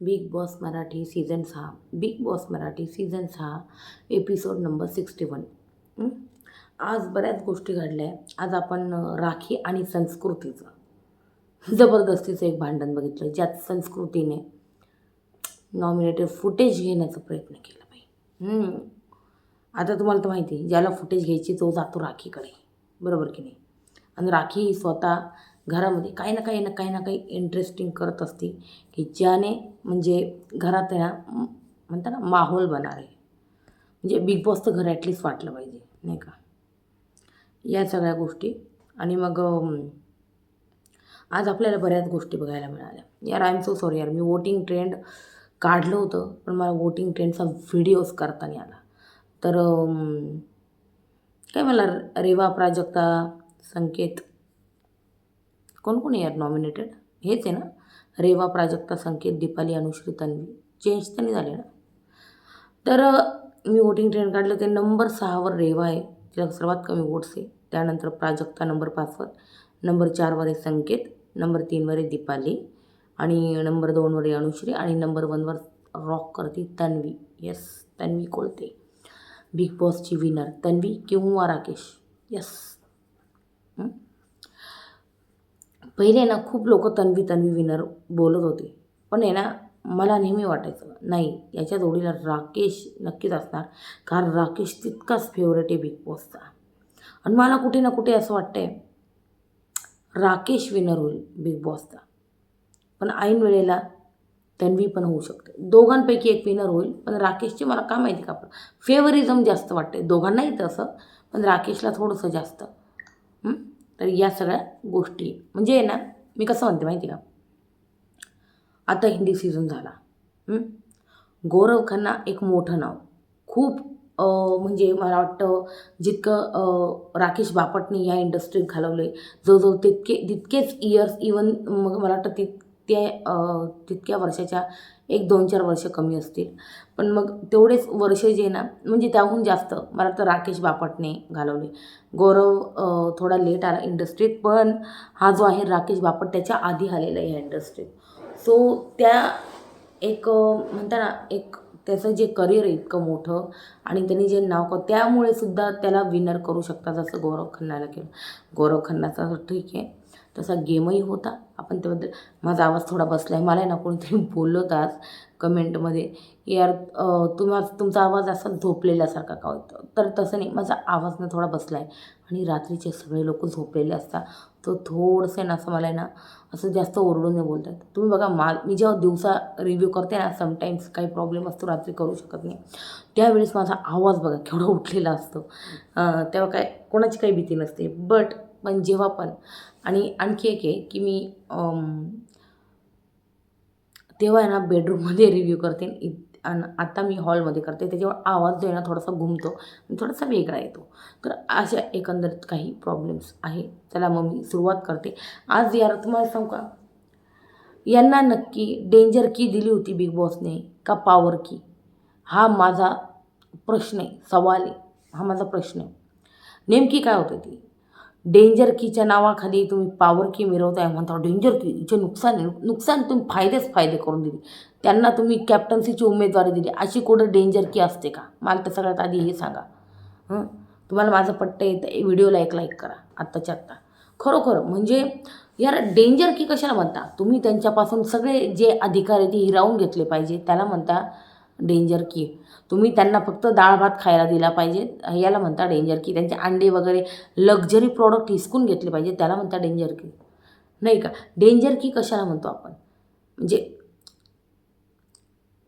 Big boss Marathi season 6 big boss Marathi season 6 episode number 61. आज बऱ्याच गोष्टी घडल्या आहे. आज आपण राखी आणि संस्कृतीचं जबरदस्तीचं एक भांडण बघितलं, ज्यात संस्कृतीने नॉमिनेटेड फुटेज घेण्याचा प्रयत्न केला बाई. आता तुम्हाला तर माहिती आहे, ज्याला फुटेज घ्यायची तो जातो राखीकडे, बरोबर की नाही? आणि राखी ही स्वतः घरामध्ये काही ना काही इंटरेस्टिंग करत असते, की ज्याने म्हणजे घरात आहे ना म्हणतात ना माहोल बनणार आहे. म्हणजे बिग बॉसचं घर ॲटलीस्ट वाटलं पाहिजे, नाही का? या सगळ्या गोष्टी. आणि मग आज आपल्याला बऱ्याच गोष्टी बघायला मिळाल्या. यार आय एम सो सॉरी यार, मी वोटिंग ट्रेंड काढलं होतं, पण मला वोटिंग ट्रेंडचा व्हिडिओज करता नाही आला. तर काय मला रेवा, प्राजक्ता, संकेत, कोण कोण आहे यार नॉमिनेटेड? हेच आहे ना, रेवा, प्राजक्ता, संकेत, दीपाली, अनुश्री, तन्वी. चेंज तर नाही झाले ना? तर मी वोटिंग ट्रेंड काढलं ते नंबर 6वर रेवा आहे, तिला सर्वात कमी वोट्स आहे. त्यानंतर प्राजक्ता नंबर 5वर, नंबर 4वर आहे संकेत, नंबर 3वर आहे दीपाली, आणि नंबर 2वर आहे अनुश्री, आणि नंबर 1वर रॉक करते तन्वी. येस, तन्वी कोलते, बिग बॉसची विनर तन्वी किंवा राकेश. येस. पहिले ना खूप लोक तन्वी तन्वी विनर बोलत होते, पण आहे ना मला नेहमी वाटायचं नाही, याच्या जोडीला राकेश नक्कीच असणार, कारण राकेश तितकाच फेवरेट आहे बिग बॉसचा. आणि मला कुठे ना कुठे असं वाटतंय राकेश विनर होईल बिग बॉसचा, पण ऐन वेळेला तन्वी पण होऊ शकते. दोघांपैकी एक विनर होईल, पण राकेशची मला का माहिती का पण फेवरिझम जास्त वाटते. दोघांनाही तसं, पण राकेशला थोडंसं जास्त. तर या सगळ्या गोष्टी म्हणजे आहे ना, मी कसं म्हणते माहिती का, आता हिंदी सीझन झाला. गौरव खन्ना एक मोठं नाव, खूप म्हणजे मला वाटतं जितकं राकेश बापटने या इंडस्ट्रीत घालवले, जवळजवळ तितकेच इयर्स, इवन मग मला वाटतं तितक्या वर्षाच्या 1-2-4 वर्ष कमी असतील, पण मग तेवढेच वर्ष जे ना म्हणजे त्याहून जास्त मला वाटतं राकेश बापटने घालवले. गौरव थोडा लेट आला इंडस्ट्रीत, पण हा जो आहे राकेश बापट त्याच्या आधी आलेला आहे ह्या इंडस्ट्रीत. सो त्या एक म्हणता ना, एक त्याचं जे करिअर आहे इतकं मोठं, आणि त्यांनी जे नाव त्यामुळे सुद्धा त्याला विनर करू शकतात, जसं गौरव खन्नाला केलं. गौरव खन्नाचा ठीक आहे, तसा गेमही होता. आपण त्याबद्दल, माझा आवाज थोडा बसला आहे. मला आहे ना कोणीतरी बोललं होतं आज कमेंटमध्ये, यार तुमचा आवाज असा झोपलेल्यासारखा का होतं? तर तसं नाही, माझा आवाज ना थोडा बसला आहे, आणि रात्रीचे सगळे लोक झोपलेले असतात, तो थोडंसं ना असं मला आहे ना असं जास्त ओरडून नाही बोलतात. तुम्ही बघा, मी जेव्हा दिवसा रिव्ह्यू करते ना, समटाईम्स काही प्रॉब्लेम असतो, रात्री करू शकत नाही, त्यावेळेस माझा आवाज बघा केवढा उठलेला असतो. तेव्हा काय कोणाची काही भीती नसते. पण जेव्हा पण, आणि आणखी एक आहे की मी तेव्हा आहे ना बेडरूममध्ये रिव्ह्यू करते, आणि आता मी हॉलमध्ये करते, त्याच्यावर आवाज जो आहे ना थोडासा घुमतो आणि थोडासा वेगळा येतो. तर अशा एकंदरीत काही प्रॉब्लेम्स आहे. चला मग मी सुरुवात करते. आज यार तुम्हाला सांगू का, यांना नक्की डेंजर की दिली होती बिग बॉसने का पॉवर की? हा माझा प्रश्न आहे, सवाल आहे, हा माझा प्रश्न आहे. नेमकी काय होतं ती? डेंजर कीच्या नावाखाली तुम्ही पॉवर की मिरवताय, म्हणता डेंजर की हिचे नुकसान आहे. नुकसान तुम्ही फायदे करून दिले. त्यांना तुम्ही कॅप्टन्सीची उमेदवारी दिली, अशी कुठं डेंजर की असते का? मला तर सगळ्यात आधी हे सांगा. तुम्हाला माझं पट्टं येतं, व्हिडिओला एक लाईक करा आत्ताच्या आत्ता. खरोखर म्हणजे यार डेंजर की कशाला म्हणता तुम्ही? त्यांच्यापासून सगळे जे अधिकार आहे ते हिरावून घेतले पाहिजे, त्याला म्हणता डेंजर की. तुम्ही त्यांना फक्त डाळ भात खायला दिला पाहिजे, याला म्हणता डेंजर की. त्यांचे अंडे वगैरे लक्झरी प्रॉडक्ट हिसकून घेतले पाहिजे, त्याला म्हणता डेंजर की, नाही का? डेंजर की कशाला म्हणतो आपण? म्हणजे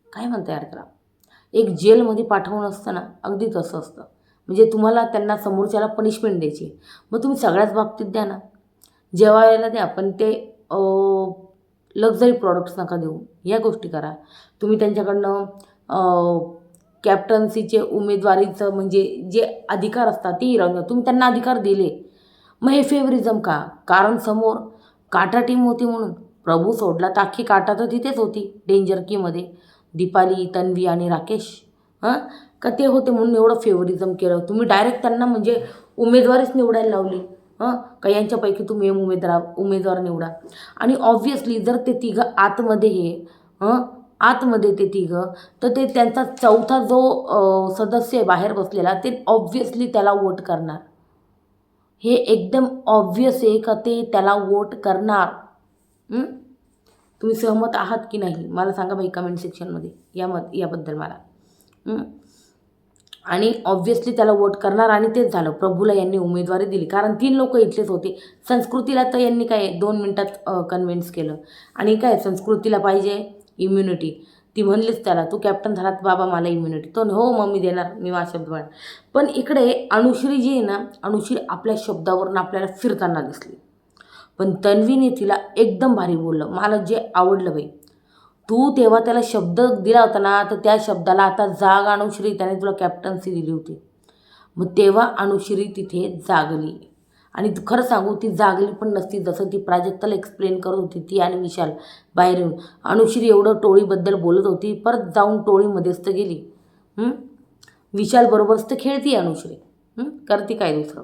काय म्हणता यार त्याला? एक जेलमध्ये पाठवणं असतं ना, अगदी तसं असतं. म्हणजे तुम्हाला त्यांना समोरच्याला पनिशमेंट द्यायची, मग तुम्ही सगळ्याच बाबतीत द्या ना. जेवायला द्या, पण ते लक्झरी प्रॉडक्ट्स नका देऊ, या गोष्टी करा. तुम्ही त्यांच्याकडनं कॅप्टन्सीचे उमेदवारीचं म्हणजे जे अधिकार असतात ते हिरावून घ्या. तुम्ही त्यांना अधिकार दिले, मग हे फेवरिझम का? कारण समोर काटा टीम होती म्हणून प्रभू सोडला, तर अख्खी काटा तर तिथेच होती डेंजर कीमध्ये, दीपाली, तन्वी आणि राकेश. का ते होते म्हणून एवढं फेवरिझम केलं तुम्ही? डायरेक्ट त्यांना म्हणजे उमेदवारीच निवडायला लावली. का यांच्यापैकी तुम्ही उमेदवार निवडा. आणि ऑब्व्हियसली जर ते तिघं आतमध्ये हे आतमध्ये ते तिघं, तर ते त्यांचा चौथा जो सदस्य आहे बाहेर बसलेला, ते ऑब्व्हियसली त्याला वोट करणार. हे एकदम ऑब्व्हियस आहे का ते त्याला वोट करणार. तुम्ही सहमत आहात की नाही मला सांगा बाई कमेंट सेक्शनमध्ये याबद्दल मला. आणि ऑब्व्हियसली त्याला वोट करणार आणि तेच झालं. प्रभूला यांनी उमेदवारी दिली कारण 3 लोक इथलेच होते. संस्कृतीला तर यांनी काय 2 मिनिटात कन्व्हिन्स केलं. आणि काय संस्कृतीला पाहिजे इम्युनिटी. ती म्हणलीच त्याला, तू कॅप्टन झालात बाबा मला इम्युनिटी. तो हो मग देणार, मी माझा शब्द पाळणार. पण इकडे अनुश्री जी आहे ना, अनुश्री आपल्या शब्दावरून आपल्याला फिरताना दिसली. पण तन्वीने तिला एकदम भारी बोललं. मला जे आवडलं बाई, तू तेव्हा त्याला शब्द दिला होता ना, तर त्या शब्दाला आता जाग अनुश्री, त्याने तुला कॅप्टन्सी दिली होती. मग तेव्हा अनुश्री तिथे जागली. आणि खरं सांगू ती जागली पण नसती, जसं ती प्राजक्ताला एक्सप्लेन करत होती ती आणि विशाल बाहेर येऊन. अनुश्री एवढं टोळीबद्दल बोलत होती, परत जाऊन टोळीमध्येच तर गेली. विशालबरोबरच तर खेळती अनुश्री. करते काय दुसरं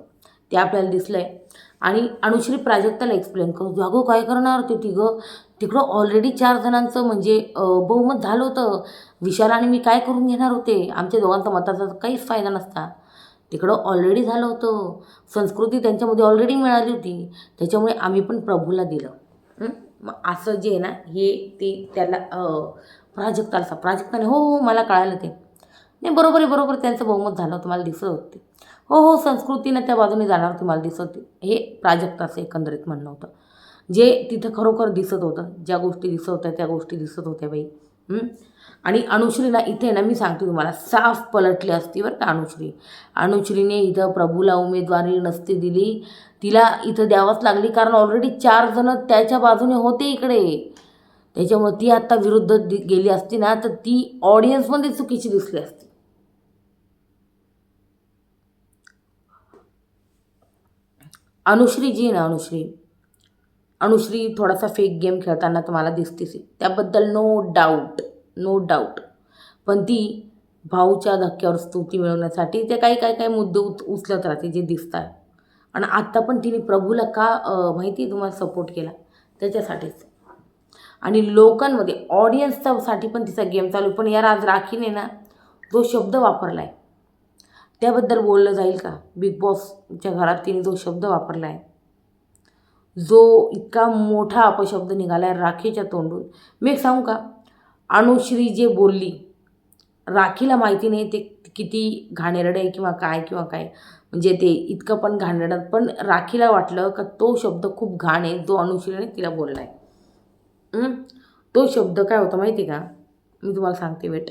ते आपल्याला दिसलं आहे. आणि अनुश्री प्राजक्ताला एक्सप्लेन करतो, जागो काय करणार ते तिकडं ऑलरेडी 4 जणांचं म्हणजे बहुमत झालं होतं. विशाल आणि मी काय करून घेणार होते, आमच्या दोघांचा मताचा काहीच फायदा नसता. तिकडं ऑलरेडी झालं होतं. संस्कृती त्यांच्यामध्ये ऑलरेडी मिळाली होती, त्याच्यामुळे आम्ही पण प्रभूला दिलं. मग असं जे आहे ना हे ते त्याला प्राजक्ताने हो मला कळालं ते. नाही बरोबर त्यांचं बहुमत झालं होतं मला दिसत होते. हो संस्कृतीनं त्या बाजूने जाणार होती मला दिसत होती. हे प्राजक्ताचं एकंदरीत म्हणणं होतं. जे तिथं खरोखर दिसत होतं, ज्या गोष्टी दिसत होत्या त्या गोष्टी दिसत होत्या बाई. आणि अनुश्रीला इथे ना मी सांगते तुम्हाला साफ पलटली असती बरं का अनुश्रीने इथं प्रभूला उमेदवारी नसती दिली, तिला इथं द्यावंच लागली कारण ऑलरेडी 4 जण त्याच्या बाजूने होते इकडे. त्याच्यामुळे ती आत्ता विरुद्ध गेली असती ना, तर ती ऑडियन्समध्ये चुकीची दिसली असती. अनुश्री जी ना अनुश्री थोडासा फेक गेम खेळताना तुम्हाला दिसतेच, त्याबद्दल नो डाऊट. पण ती भाऊच्या धक्क्यावर स्तुती मिळवण्यासाठी ते काही मुद्दे उचलत राहते जे दिसतात. आणि आत्ता पण तिने प्रभूला का माहिती तुम्हाला सपोर्ट केला त्याच्यासाठीच. आणि लोकांमध्ये ऑडियन्ससाठी पण तिचा गेम चालू. पण यार आज राखीने ना जो शब्द वापरला आहे त्याबद्दल बोललं जाईल का. बिग बॉसच्या घरात तिने जो शब्द वापरला आहे, जो इतका मोठा अपशब्द निघाला आहे राखीच्या तोंडून. मी एक सांगू का, अनुश्री जे बोलली राखीला माहिती नाही ते किती घाणेरडं आहे किंवा काय म्हणजे ते इतकं पण घाणेरडं, पण राखीला वाटलं का तो शब्द खूप घाण आहे जो अनुश्रीने तिला बोलला आहे. तो शब्द काय होता माहिती का, मी तुम्हाला सांगते वेट.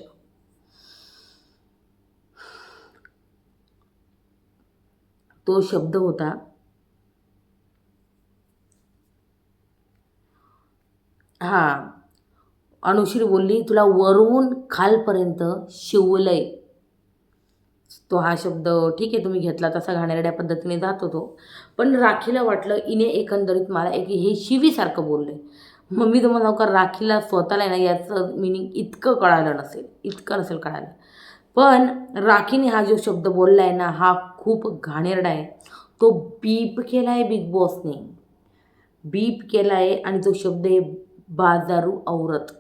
तो शब्द होता अनुश्री बोलली तुला वरून खालपर्यंत शिवलंय. तो हा शब्द ठीक आहे तुम्ही घेतला तसा घाणेरड्या पद्धतीने जात होतो, पण राखीला वाटलं इने एकंदरीत मला हे शिवीसारखं बोललं. मग मी तुम्हाला का राखीला स्वतःला ना याचं मिनिंग इतकं नसेल कळालं. पण राखीने हा जो शब्द बोलला आहे ना हा खूप घाणेरडा आहे. तो बीप केला आहे बिग बॉसने, बीप केला आहे. आणि तो शब्द आहे बाजारू औरत.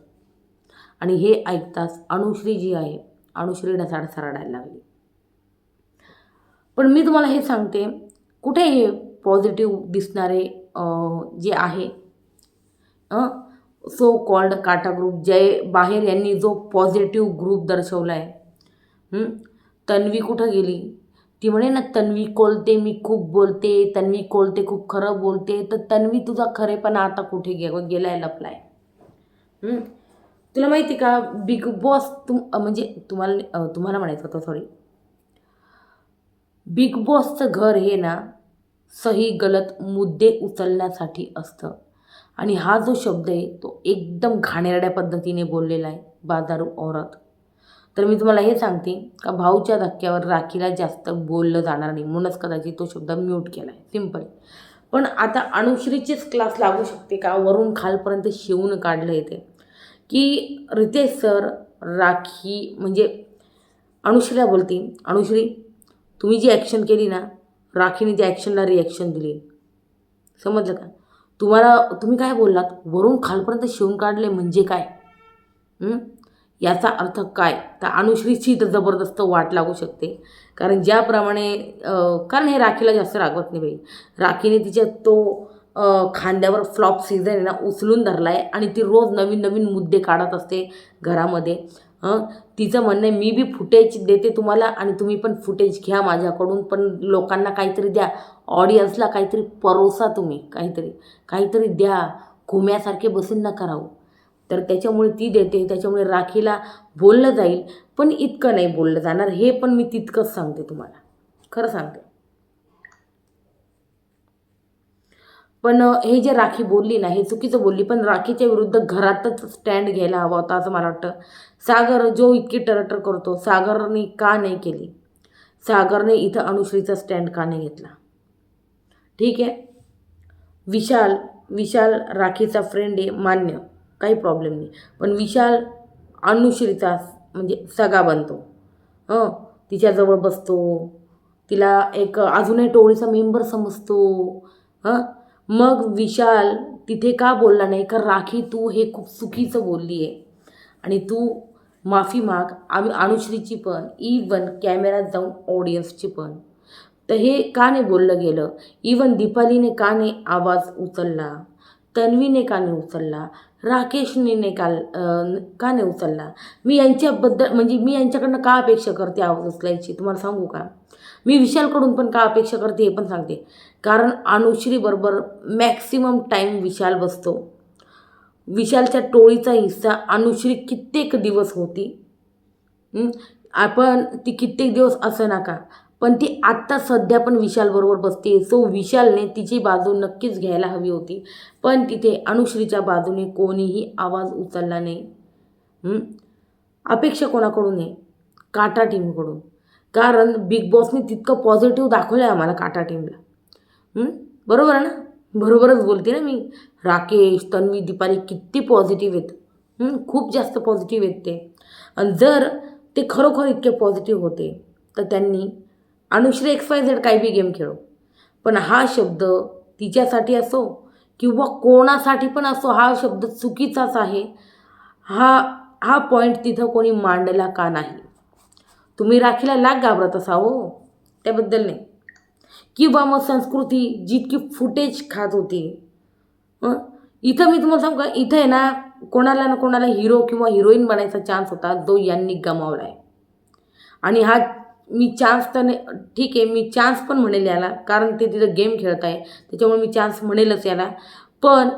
आणि हे ऐकताच अनुश्री जी आहे अनुश्रीला रडायला लागली. पण मी तुम्हाला हे सांगते, कुठे हे पॉझिटिव्ह दिसणारे जे आहे सो कॉल्ड काटा ग्रुप, जय बाहेर यांनी जो पॉझिटिव्ह ग्रुप दर्शवला आहे. तन्वी कुठं गेली, ती म्हणे ना तन्वी कोलते मी खूप बोलते, तन्वी कोलते खूप खरं बोलते. तर तन्वी तुझा खरेपणा आता कुठे गेलाय लपलाय. तुला माहिती का बिग बॉस म्हणजे तुम्हाला म्हणायचं होतं सॉरी, बिग बॉसचं घर हे ना सही गलत मुद्दे उचलण्यासाठी असतं. आणि हा जो शब्द आहे तो एकदम घाणेरड्या पद्धतीने बोललेला आहे बाजारू औरत. तर मी तुम्हाला हे सांगते का भाऊच्या धक्क्यावर राखीला जास्त बोललं जाणार नाही, म्हणूनच कदाचित तो शब्द म्यूट केला आहे, सिम्पल. पण आता अनुश्रीचेच क्लास लागू शकते का, वरून खालपर्यंत शिवून काढलं येते की रितेश सर राखी म्हणजे अनुश्रीला बोलते, अनुश्री तुम्ही जी ॲक्शन केली ना, राखीने त्या ॲक्शनला रिॲक्शन दिली, समजलं का. तुम्ही काय बोललात, वरून खालपर्यंत शिवून काढले म्हणजे काय. याचा अर्थ काय, तर अनुश्रीची तर जबरदस्त वाट लागू शकते. कारण ज्याप्रमाणे कारण हे राखीला जास्त रागवत नाही बाई. राखीने तिच्या तो खांद्यावर फ्लॉप सीझन आहे ना उचलून धरला आहे आणि ती रोज नवीन नवीन मुद्दे काढत असते घरामध्ये. तिचं म्हणणं आहे, मी बी फुटेज देते तुम्हाला आणि तुम्ही पण फुटेज घ्या माझ्याकडून, पण लोकांना काहीतरी द्या, ऑडियन्सला काहीतरी परोसा, तुम्ही काहीतरी द्या, घुम्यासारखे बसून नका राहू. तर त्याच्यामुळे ती देते, त्याच्यामुळे राखीला बोललं जाईल, पण इतकं नाही बोललं जाणार, हे पण मी तितकंच सांगते तुम्हाला, खरं सांगते. पण हे जे राखी बोलली ना हे चुकीचं बोलली, पण राखीच्या विरुद्ध घरातच स्टँड घ्यायला हवा होता असं मला वाटतं. सागर जो इतकी टरटर करतो, सागरने का नाही केली? सागरने इथं अनुश्रीचा स्टँड का नाही घेतला? ठीक आहे, विशाल राखीचा फ्रेंड आहे, मान्य, काही प्रॉब्लेम नाही. पण विशाल अनुश्रीचा म्हणजे सगा बनतो, तिच्याजवळ बसतो, तिला एक अजूनही टोळीचा मेंबर समजतो. मग विशाल तिथे का बोलला नाही? का राखी तू हे खूप चुकीचं बोलली आहे आणि तू माफी माग, अनुश्रीची पण, इवन कॅमेऱ्यात जाऊन ऑडियन्सची पण. तर हे का नाही बोललं गेलं? इवन दीपालीने का नाही आवाज उचलला? तन्वीने का नाही उचलला? राकेशने का नाही उचलला? मी यांच्याबद्दल म्हणजे मी यांच्याकडनं का अपेक्षा करते आवाज उचलायची तुम्हाला सांगू का? मी विशालकडून पण का अपेक्षा करते हे पण सांगते. कारण अनुश्रीबरोबर मॅक्सिमम टाईम विशाल बसतो. विशालच्या टोळीचा हिस्सा अनुश्री कित्येक दिवस होती. आपण ती कित्येक दिवस असं नका, पण ती आत्ता सध्या पण विशालबरोबर बसते. सो विशालने तिची बाजू नक्कीच घ्यायला हवी होती, पण तिथे अनुश्रीच्या बाजूने कोणीही आवाज उचलला नाही. अपेक्षा कोणाकडून आहे? काटा टीमकडून. कारण बिग बॉसने तितकं पॉझिटिव्ह दाखवलं आहे आम्हाला काटा टीमला. बरोबर आहे ना? बरोबरच बोलते ना मी. राकेश, तन्वी, दीपाली किती पॉझिटिव्ह आहेत, खूप जास्त पॉझिटिव्ह आहेत ते. आणि जर ते खरोखर इतके पॉझिटिव्ह होते तर त्यांनी अनुश्री XYZ काही बी गेम खेळो, पण हा शब्द तिच्यासाठी असो किंवा कोणासाठी पण असो, हा शब्द चुकीचाच आहे. हा पॉईंट तिथं कोणी मांडला का नाही? तुम्ही राखीला लाग घाबरत असा हो, त्याबद्दल नाही. किंवा मग संस्कृती जितकी फुटेज खात होती. इथं मी तुम्हाला सांगू का, इथं आहे ना कोणाला ना कोणाला हिरो किंवा हिरोईन बनायचा चान्स होता, जो यांनी गमावला आहे. आणि हा मी चान्स तर नाही, ठीक आहे, मी चान्स पण म्हणेल याला, कारण ते तिथं गेम खेळत आहे त्याच्यामुळे मी चान्स म्हणेलच याला. पण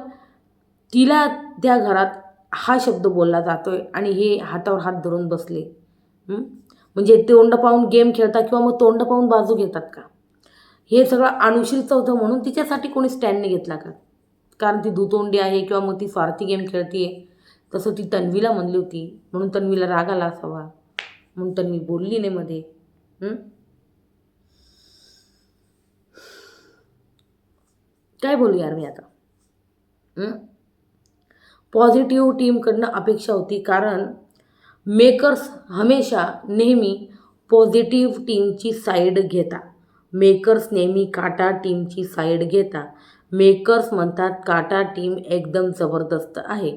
तिला त्या घरात हा शब्द बोलला जातोय आणि हे हातावर हात धरून बसले. म्हणजे तोंड पाहून गेम खेळतात किंवा मग तोंड पाहून बाजू घेतात का? हे सगळं अनुश्रीचं होतं म्हणून तिच्यासाठी कोणी स्टँड नाही घेतला का? कारण ती दुतोंडी आहे किंवा मग ती स्वार्थी गेम खेळते आहे, तसं ती तन्वीला म्हणली होती म्हणून तन्वीला राग आला असावा, म्हणून तन्वी बोलली नाही मध्ये. काय बोलू यार मी आता? पॉझिटिव्ह टीमकडनं अपेक्षा होती, कारण मेकर्स हमेशा नेहमी पॉझिटिव्ह टीमची साईड घेता. मेकर्स नेहमी काटा टीमची साईड घेता. मेकर्स म्हणतात काटा टीम एकदम जबरदस्त आहे,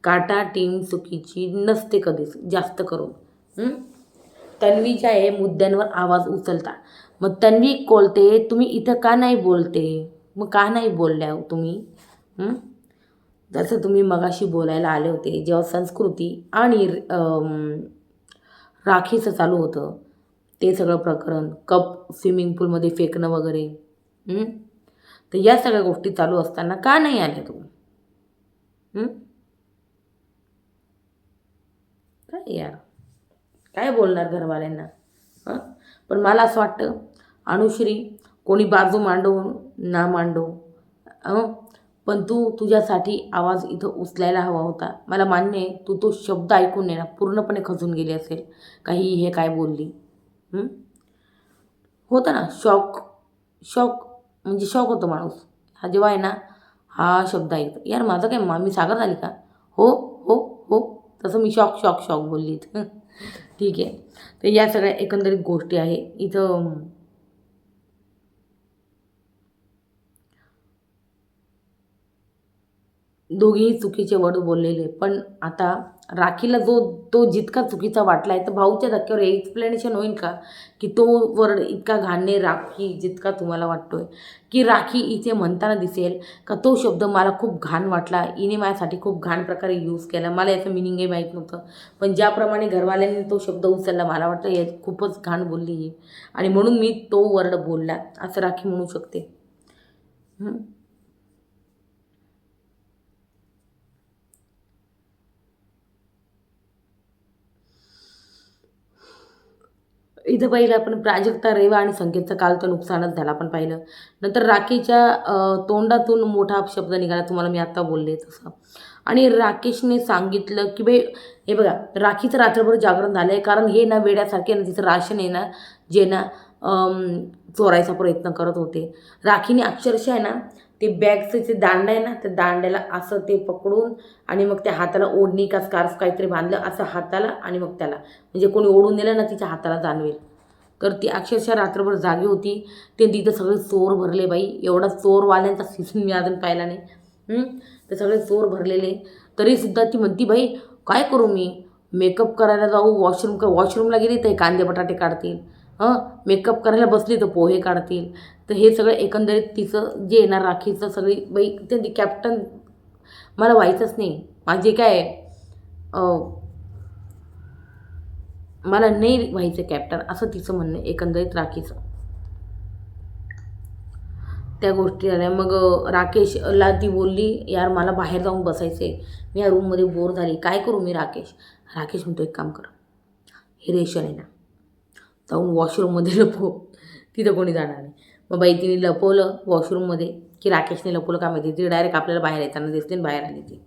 काटा टीम चुकीची नसते कधीच जास्त करून. तन्वीच्या हे मुद्द्यांवर आवाज उचलता. मग तन्वी बोलते, तुम्ही इथं का नाही बोलते? मग का नाही बोलल्या तुम्ही? जसं तुम्ही मगाशी बोलायला आले होते जेव्हा संस्कृती आणि राखीचं चालू होतं ते सगळं प्रकरण, कप स्विमिंग पूलमध्ये फेकणं वगैरे, तर या सगळ्या गोष्टी चालू असताना का नाही आल्या तुम्ही? काय यार, काय बोलणार घरवाल्यांना? पण मला असं वाटतं अनुश्री कोणी बाजू मांडो ना मांडो, पण तू तुझ्यासाठी आवाज इथं उचलायला हवा होता. मला मान्य आहे तू तो शब्द ऐकून आहे ना पूर्णपणे खचून गेली असेल, काही हे काय बोलली. होतं ना शॉक म्हणजे शॉक होतो माणूस हा जेव्हा आहे ना हा शब्द ऐकतो. यार माझं काय मी सागर झाली का? हो हो हो, तसं मी शॉक बोलली. ठीक आहे, तर या सगळ्या एकंदरीत गोष्टी आहे इथं. दोघेही चुकीचे वर्ड बोललेले. पण आता राखीला तो जितका चुकीचा वाटला आहे, तर भाऊच्या धक्क्यावर एक्सप्लेनेशन होईल का, की तो वर्ड इतका घाण नाही राखी जितका तुम्हाला वाटतोय, की राखी इथे म्हणताना दिसेल का तो शब्द मला खूप घाण वाटला, हिने माझ्यासाठी खूप घाण प्रकारे यूज केला, मला याचं मिनिंगही माहीत नव्हतं. पण ज्याप्रमाणे घरवाल्यांनी तो शब्द उचलला, मला वाटतं हे खूपच घाण बोलली ही, आणि म्हणून मी तो वर्ड बोलला, असं राखी म्हणू शकते. इथं पाहिलं आपण प्राजक्ता, रेवा आणि संकेतचं काल तर नुकसानच झालं आपण पाहिलं. नंतर राखीच्या तोंडातून मोठा शब्द निघाला, तुम्हाला मी आत्ता बोलले तसं. आणि राकेशने सांगितलं की बाई हे बघा, राखीचं रात्रभर जागरण झालं आहे, कारण हे ना वेड्यासारखे ना तिचं राशन आहे ना, जे ना चोरायचा प्रयत्न करत होते. राखीने अक्षरशः आहे ना ते बॅगचं जे दांडं आहे ना, त्या दांड्याला असं ते पकडून आणि मग त्या हाताला ओढणी का स्कार्फ काहीतरी बांधलं असं हाताला, आणि मग त्याला म्हणजे कोणी ओढून दिलं ना तिच्या हाताला जाणवेल. तर ती अक्षरशः रात्रभर जागी होती. ते तिथं सगळे चोर भरले बाई, एवढा चोरवाल्यांचा सीझन मी अजून पाहिला नाही. ते सगळे चोर भरलेले. तरीसुद्धा ती म्हणती बाई काय करू मी, मेकअप करायला जाऊ, वॉशरूमला गेली तर कांदे बटाटे काढतील, मेकअप करायला बसली तर पोहे काढतील. तर हे सगळं एकंदरीत तिचं जे येणार राखीचं सगळी बाई ते कॅप्टन मला व्हायचंच नाही, माझे काय मला नाही व्हायचं कॅप्टन, असं तिचं म्हणणं एकंदरीत राखीचं. त्या गोष्टी झाल्या. मग राकेशला ती बोलली यार मला बाहेर जाऊन बसायचं आहे, मी या रूममध्ये बोर झाली, काय करू मी राकेश. राकेश म्हणतो एक काम कर, हे रेशन आहे ना, जाऊन वॉशरूममध्ये लपव, तिथं कोणी जाणार नाही. मग बाई तिने लपवलं वॉशरूममध्ये, की राकेशने लपवलं का माहिती, ती डायरेक्ट आपल्याला बाहेर येताना दिसली आणि बाहेर आली ती.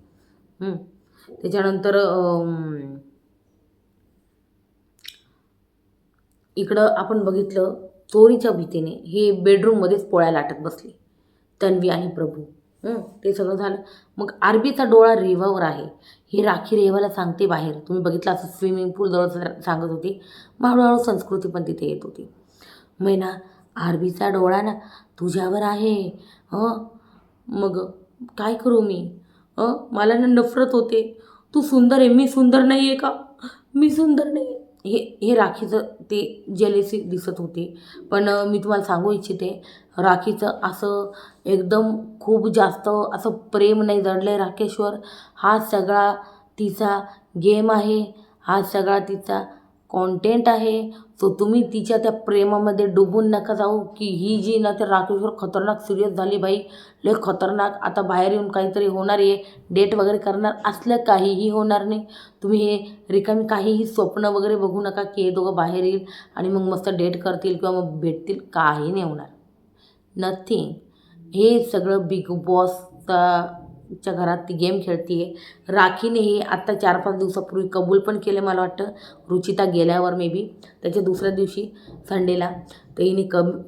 त्याच्यानंतर इकडं आपण बघितलं चोरीच्या भीतीने हे बेडरूममध्येच पोळ्या लाटत बसले तन्वी आणि प्रभू. ते सगळं झालं. मग आरबीचा डोळा रेवावर आहे हे राखी रेवाला सांगते बाहेर. तुम्ही बघितलं असं स्विमिंग पूल जवळ सांगत होती. मग हळूहळू संस्कृती पण तिथे येत होती. मैना आरबीचा डोळा ना तुझ्यावर आहे. मग काय करू मी, मला ना नफरत होते, तू सुंदर आहे, मी सुंदर नाही आहे का, मी सुंदर नाही. हे राखीचं ते जेलेसी दिसत होती. पण मी तुम्हाला सांगू इच्छिते राखीचं असं एकदम खूप जास्त असं प्रेम नाही जडलं आहे राकेशवर. हा सगळा तिचा गेम आहे, हा सगळा तिचा कॉन्टेंट आहे. सो तुम्ही तिच्या त्या प्रेमामध्ये डुबून नका जाऊ, की ही जी ना त्या राकेशवर खतरनाक सिरियस झाली बाई, लय खतरनाक. आता बाहेर येऊन काहीतरी होणार आहे, डेट वगैरे करणार, असलं काहीही होणार नाही. तुम्ही हे रिकामी काहीही स्वप्न वगैरे बघू नका की हे दोघं बाहेर येईल आणि मग मस्त डेट करतील किंवा मग भेटतील, काही नाही होणार, नथिंग. हे सगळं बिग बॉसच्या घरात ती गेम खेळते आहे. राखीने हे आत्ता 4-5 दिवसापूर्वी कबूल पण केलं, मला वाटतं रुचिता गेल्यावर मे बी त्याच्या दुसऱ्या दिवशी संडेला. तर हिने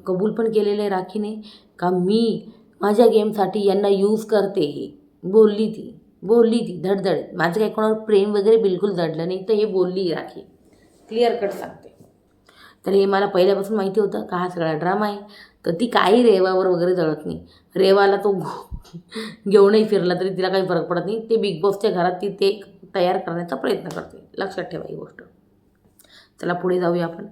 कबूल पण केलेलं आहे राखीने का मी माझ्या गेमसाठी यांना यूज करते. हे बोलली ती धडधड. माझं काही कोणावर प्रेम वगैरे बिलकुल जडलं नाही, तर हे बोलली राखी, क्लिअर कट सांगते. तर हे मला पहिल्यापासून माहिती होतं का हा सगळा ड्रामा आहे. तर ती काही रेवावर वगैरे जळत नाही. रेवाला तो घेऊनही फिरला तरी तिला काही फरक पडत नाही. ते बिग बॉसच्या घरात ती ते तयार करण्याचा प्रयत्न करते, लक्षात ठेवा ही गोष्ट. चला पुढे जाऊया आपण.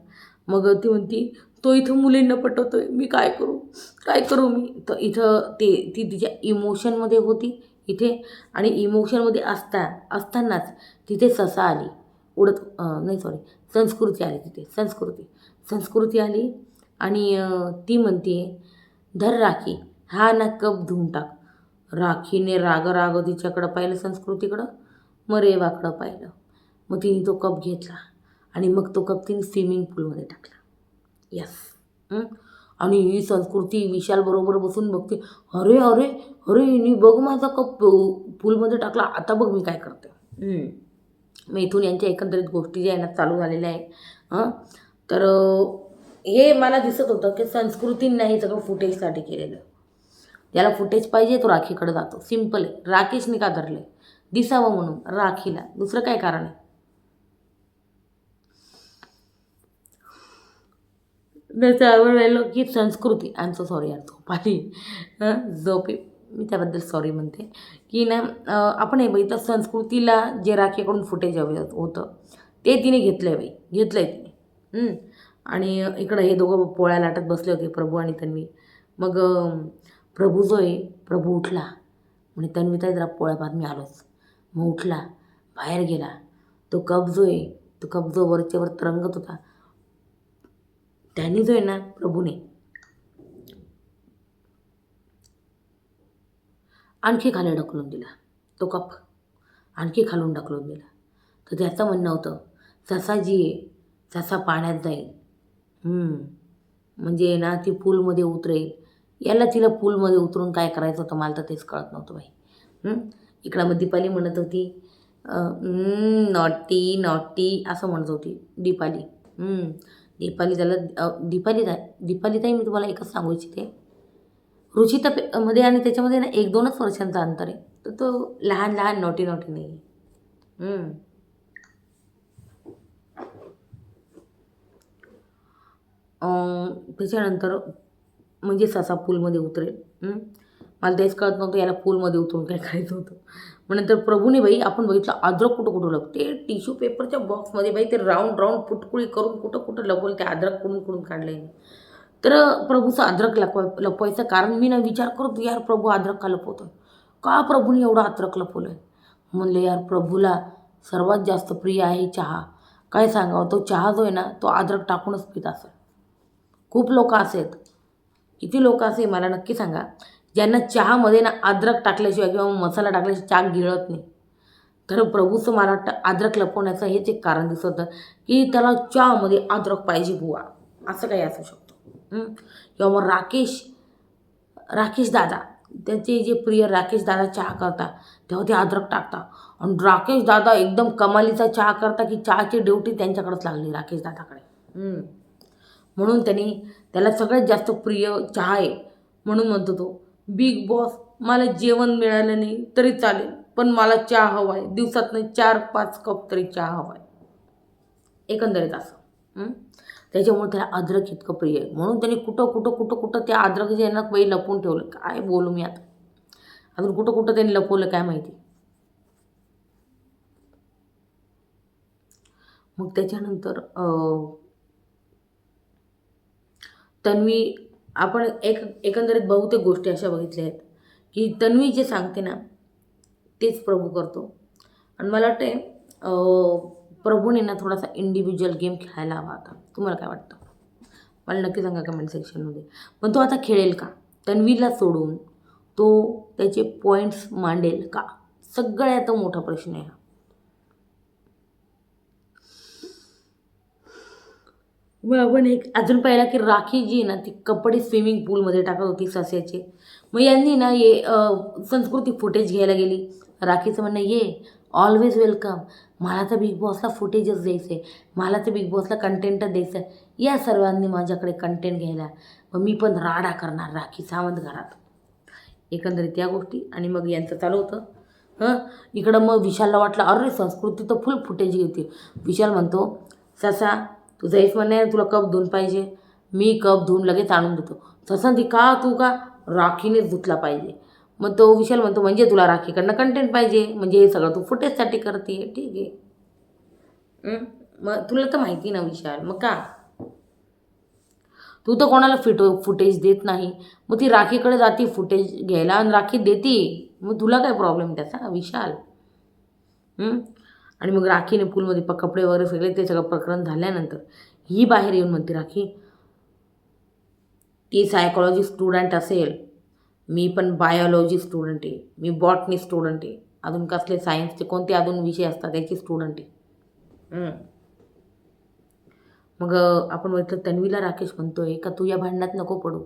मग ती म्हणती तो इथं मुलींना पटवतोय, मी काय करू मी. तर इथं ती तिच्या इमोशनमध्ये होती इथे, आणि इमोशनमध्ये असतानाच तिथे ससा आली उडत, नाही सॉरी, संस्कृती आली तिथे. संस्कृती आली आणि ती म्हणते धर राखी, हा ना कप धुवून टाक. राखीने राग तिच्याकडं पाहिलं, संस्कृतीकडं, मग रेवाकडं पाहिलं. मग तिने तो कप घेतला आणि मग तो कप तिने स्विमिंग पूलमध्ये टाकला. यस. आणि ही संस्कृती विशालबरोबर बसून बघते, अरे अरे अरे हिने बघ माझा कप पूलमध्ये टाकला, आता बघ मी काय करते. मग इथून यांच्या एकंदरीत गोष्टी ज्या आहे ना चालू झालेल्या आहे. तर हे मला दिसत होतं की संस्कृतींना हे सगळं फुटेजसाठी केलेलं. त्याला फुटेज पाहिजे तो राखीकडे जातो, सिम्पल आहे. राकेशने का धरलं आहे, दिसावं म्हणून राखीला, दुसरं काय कारण आहे. त्याचं आवड राहिलं की संस्कृती, आय एम सो सॉरी यार, झोप आली, झोपी मी त्याबद्दल सॉरी म्हणते की ना आपण हे बघितलं संस्कृतीला जे राखीकडून फुटेज हवे होतं ते तिने घेतलं आहे घेतलं आहे तिने. आणि इकडं हे दोघं पोळ्या लाटत बसले होते, प्रभू आणि तन्वी. मग प्रभू जो आहे, प्रभू उठला म्हणे तन्वीताई जरा पोळ्या भात मी आलोच. मग उठला, बाहेर गेला. तो कप जो आहे, तो कप जो वरच्यावर तरंगत होता, त्यांनी जो आहे ना प्रभूने आणखी खाली ढकलून दिला. तो कप आणखी खालून ढकलून दिला. तर त्याचं म्हणणं होतं ससा जी आहे, ससा पाण्यात जाईल. म्हणजे ना ती पूलमध्ये उतरेल. याला तिला पूलमध्ये उतरून काय करायचं होतं मला तर तेच कळत नव्हतं बाई. इकडं मग दीपाली म्हणत होती नॉटी नॉटी असं म्हणत होती दीपाली. दीपाली त्याला दीपालीताई मी तुम्हाला एकच सांगू इच्छिते, रुचिता मध्ये आणि त्याच्यामध्ये ना 1-2च वर्षांचा अंतर आहे. तर तो लहान लहान नॉटी नॉटी नाही आहे. त्याच्यानंतर म्हणजे ससा पूलमध्ये उतरेल. मला तेच कळत नव्हतं याला पूलमध्ये उतरून काय करायचं होतं. मग नंतर प्रभूने बाई आपण बघितलं अद्रक कुठं कुठं ते टिश्यू पेपरच्या बॉक्समध्ये बाई ते राऊंड राऊंड फुटकुळी करून कुठं कुठं लपवलं ते अद्रक कुठून काढलं आहे. तर प्रभूचं अद्रक लपवायचं कारण मी ना विचार करतो यार प्रभू अद्रक का लपवतो, का प्रभूने एवढं अद्रक लपवलं आहे. म्हणलं यार प्रभूला सर्वात जास्त प्रिय आहे चहा. काय सांगावं, तो चहा जो आहे ना तो अद्रक टाकूनच पित असेल. खूप लोक असेल, किती लोक असे मला नक्की सांगा ज्यांना चहामध्ये ना अद्रक टाकल्याशिवाय किंवा मसाला टाकल्याशिवाय चहा गिळत नाही. तर प्रभूचं मला वाटतं अद्रक लपवण्याचं हेच एक कारण दिसत होतं की त्याला चहामध्ये अद्रक पाहिजे बुवा, असं काही असू शकतं. किंवा मग राकेश दादा, त्यांचे जे प्रिय राकेश दादा चहा करता तेव्हा ते अद्रक टाकता. आणि राकेश दादा एकदम कमालीचा चहा करता की चहाची ड्युटी त्यांच्याकडेच लागली राकेश दादाकडे. म्हणून त्याला सगळ्यात जास्त प्रिय चहा आहे. म्हणून म्हणतो तो बिग बॉस मला जेवण मिळालं नाही तरी चालेल पण मला चहा हवा आहे, दिवसातनं 4-5 कप तरी चहा हवा आहे. एकंदरीत असं. त्याच्यामुळे त्याला अद्रक इतकं प्रिय आहे. म्हणून त्यांनी कुठं त्या अद्रक जे आहे ना बाई लपवून ठेवलं. काय बोलू मी आता, अजून कुठं त्यांनी लपवलं काय माहिती. मग त्याच्यानंतर तन्वी आपण एकंदरीत बहुतेक गोष्टी अशा बघितल्या आहेत की तन्वी जे सांगते ना तेच प्रभू करतो. आणि मला वाटते प्रभूने ना थोडासा इंडिव्हिज्युअल गेम खेळायला हवा होता. तुम्हाला काय वाटतं मला नक्की सांगा कमेंट सेक्शनमध्ये. पण तो आता खेळेल का, तन्वीला सोडून तो त्याचे पॉईंट्स मांडेल का, सगळ्यात मोठा प्रश्न आहे हा. मग आपण एक अजून पाहिला की राखी जी आहे ना ती कपडे स्विमिंग पूलमध्ये टाकत होती सस्याचे. मग यांनी ना संस्कृती फुटेज घ्यायला गेली. राखीचं म्हणणं ये ऑलवेज वेलकम, मला तर बिग बॉसला फुटेजच द्यायचं आहे, मला तर बिग बॉसला कंटेंटच द्यायचं आहे, या सर्वांनी माझ्याकडे कंटेंट घ्यायला. मग मी पण राडा करणार राखी सावंत घरात. एकंदरीत या गोष्टी. आणि मग यांचं चालू होतं. इकडं मग विशालला वाटलं अरे संस्कृती तर फुल फुटेज घेते. विशाल म्हणतो ससा तुझं हेच म्हणणं आहे तुला कप धुवून पाहिजे, मी कप धुवून लगेच आणून देतो. तसं ती तू का राखीनेच धुतला पाहिजे. मग तो विशाल म्हणतो म्हणजे तुला राखीकडनं कंटेंट पाहिजे, म्हणजे हे सगळं तू फुटेजसाठी करते. ठीक आहे. मग तुला तर माहिती ना विशाल, मग का तू तर कोणाला फुटेज देत नाही. मग ती राखीकडे जाते फुटेज घ्यायला आणि राखी देते. मग तुला काय प्रॉब्लेम त्याचा विशाल. आणि मग राखीने पूलमध्ये कपडे वगैरे फेकले. ते सगळं प्रकरण झाल्यानंतर ही बाहेर येऊन म्हणते राखी ती सायकॉलॉजी स्टुडंट असेल, मी पण बायोलॉजी स्टुडंट आहे, मी बॉटनी स्टुडंट आहे, अजून कसले सायन्सचे कोणते अजून विषय असतात त्याची स्टुडंट आहे. मग आपण म्हटलं तन्वीला राकेश म्हणतोय का तू या भांडणात नको पडू.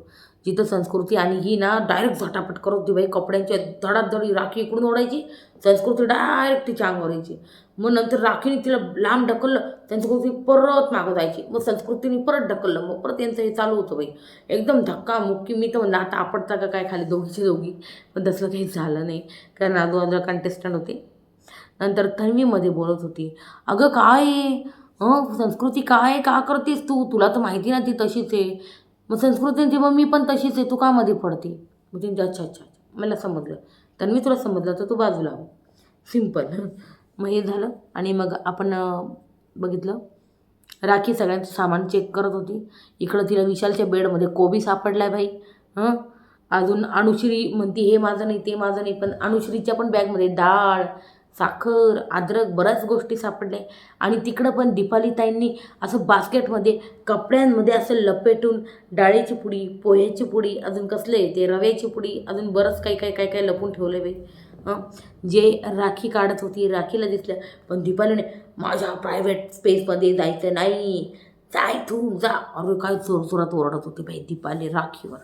जिथं संस्कृती आणि ही ना डायरेक्ट झटापट करत होती बाई, कपड्यांच्या धडाधडी राखी इकडून ओढायची, संस्कृती डायरेक्ट तिच्या अंगावर यायची. मग नंतर राखीने तिला लांब ढकललं, संस्कृती परत मागं जायची, मग संस्कृतीने परत ढकललं, मग परत यांचं हे चालू होतं बाई एकदम धक्का मुक्की. मी तर म्हणलं आता आपटता का काय खाली दोघीचे दोघी, पण तसलं काही झालं नाही कारण आजूबाजूला कंटेस्टंट होते. नंतर तन्वीमध्ये बोलत होती अगं काय संस्कृती काय का करतेस तू, तुला तर माहिती ना ती तशीच आहे. मग संस्कृती ती मग मी पण तशीच आहे, तू का मध्ये पडते. मग ती अच्छा अच्छा अच्छा मला समजलं. तन्वी तुला समजलं तर तू बाजूला हो. सिम्पल. मग हे झालं आणि मग आपण बघितलं राखी सगळ्यांचं सामान चेक करत होती. इकडं तिला विशालच्या बेडमध्ये कोबी सापडलाय बाई. हं, अजून अनुश्री म्हणती हे माझं नाही ते माझं नाही, पण अनुश्रीच्या पण बॅगमध्ये डाळ, साखर, अद्रक बऱ्याच गोष्टी सापडल्या. आणि तिकडं पण दीपालीताईंनी असं बास्केटमध्ये कपड्यांमध्ये असं लपेटून डाळीची पुडी, पोह्याची पुडी, अजून कसले ते रव्याची पुडी, अजून बरंच काही काही काही काही लपून ठेवलं बाई. जे राखी काढत होती राखीला दिसल्या, पण दीपालीने माझ्या प्रायव्हेट स्पेसमध्ये जायचं नाही, जाय तू जा. अरे काय जोरजोरात ओरडत होती बाई दीपाली राखीवर.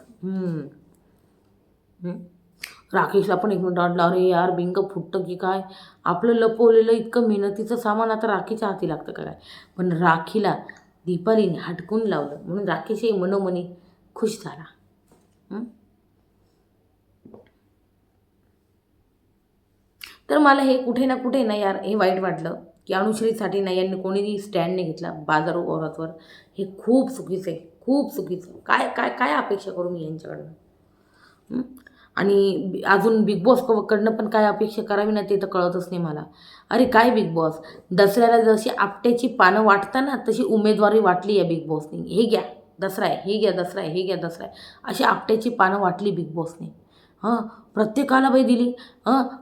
राकेशला पण एक मिनिट वाटलं, अरे यार बिंग फुटतं की काय, आपलं लपवलेलं इतकं मेहनतीचं सामान आता राखीच्या हाती लागतं का काय. पण राखीला दीपालीने हटकून लावलं म्हणून राकेशही मनोमनी खुश झाला. तर मला हे कुठे ना कुठे ना यार हे वाईट वाटलं की अनुश्रीसाठी ना यांनी कोणीही स्टँड नाही घेतला बाजार औरतवर. हे खूप चुकीचं आहे, खूप चुकीचं. काय काय काय अपेक्षा करू मी यांच्याकडनं. आणि अजून बिग बॉसकडनं पण काय अपेक्षा करावी ना ते तर कळतच नाही मला. अरे काय बिग बॉस, दसऱ्याला जशी आपट्याची पानं वाटताना तशी उमेदवारी वाटली आहे बिग बॉसने. हे घ्या दसरा आहे, हे घ्या दसरा आहे, हे घ्या दसरा आहे, अशी आपट्याची पानं वाटली बिग बॉसने. प्रत्येकाला बाई दिली.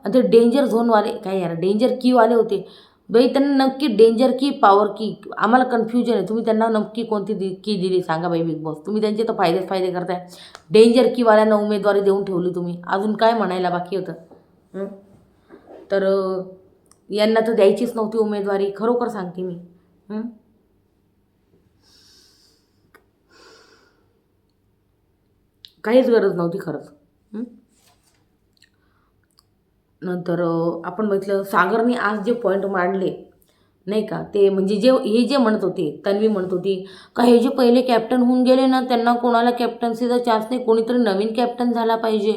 ते डेंजर झोनवाले काय यार डेंजर कीवाले होते बाई, त्यांना नक्की डेंजर की पॉवर की आम्हाला कन्फ्युजन आहे. तुम्ही त्यांना नक्की कोणती की दिली सांगा बाई बिग बॉस. तुम्ही त्यांचे तर फायदे करताय. डेंजर कीवाल्यांना उमेदवारी देऊन ठेवली तुम्ही. अजून काय म्हणायला बाकी होतं. तर यांना तर द्यायचीच नव्हती उमेदवारी, खरोखर सांगते मी. काहीच गरज नव्हती खरंच. नंतर आपण बघितलं सागरने आज जे पॉईंट मांडले नाही का, ते म्हणजे हे जे म्हणत होते तन्वी म्हणत होती का हे जे पहिले कॅप्टन होऊन गेले ना त्यांना कोणाला कॅप्टन्सीचा चान्स नाही, कोणीतरी नवीन कॅप्टन झाला पाहिजे.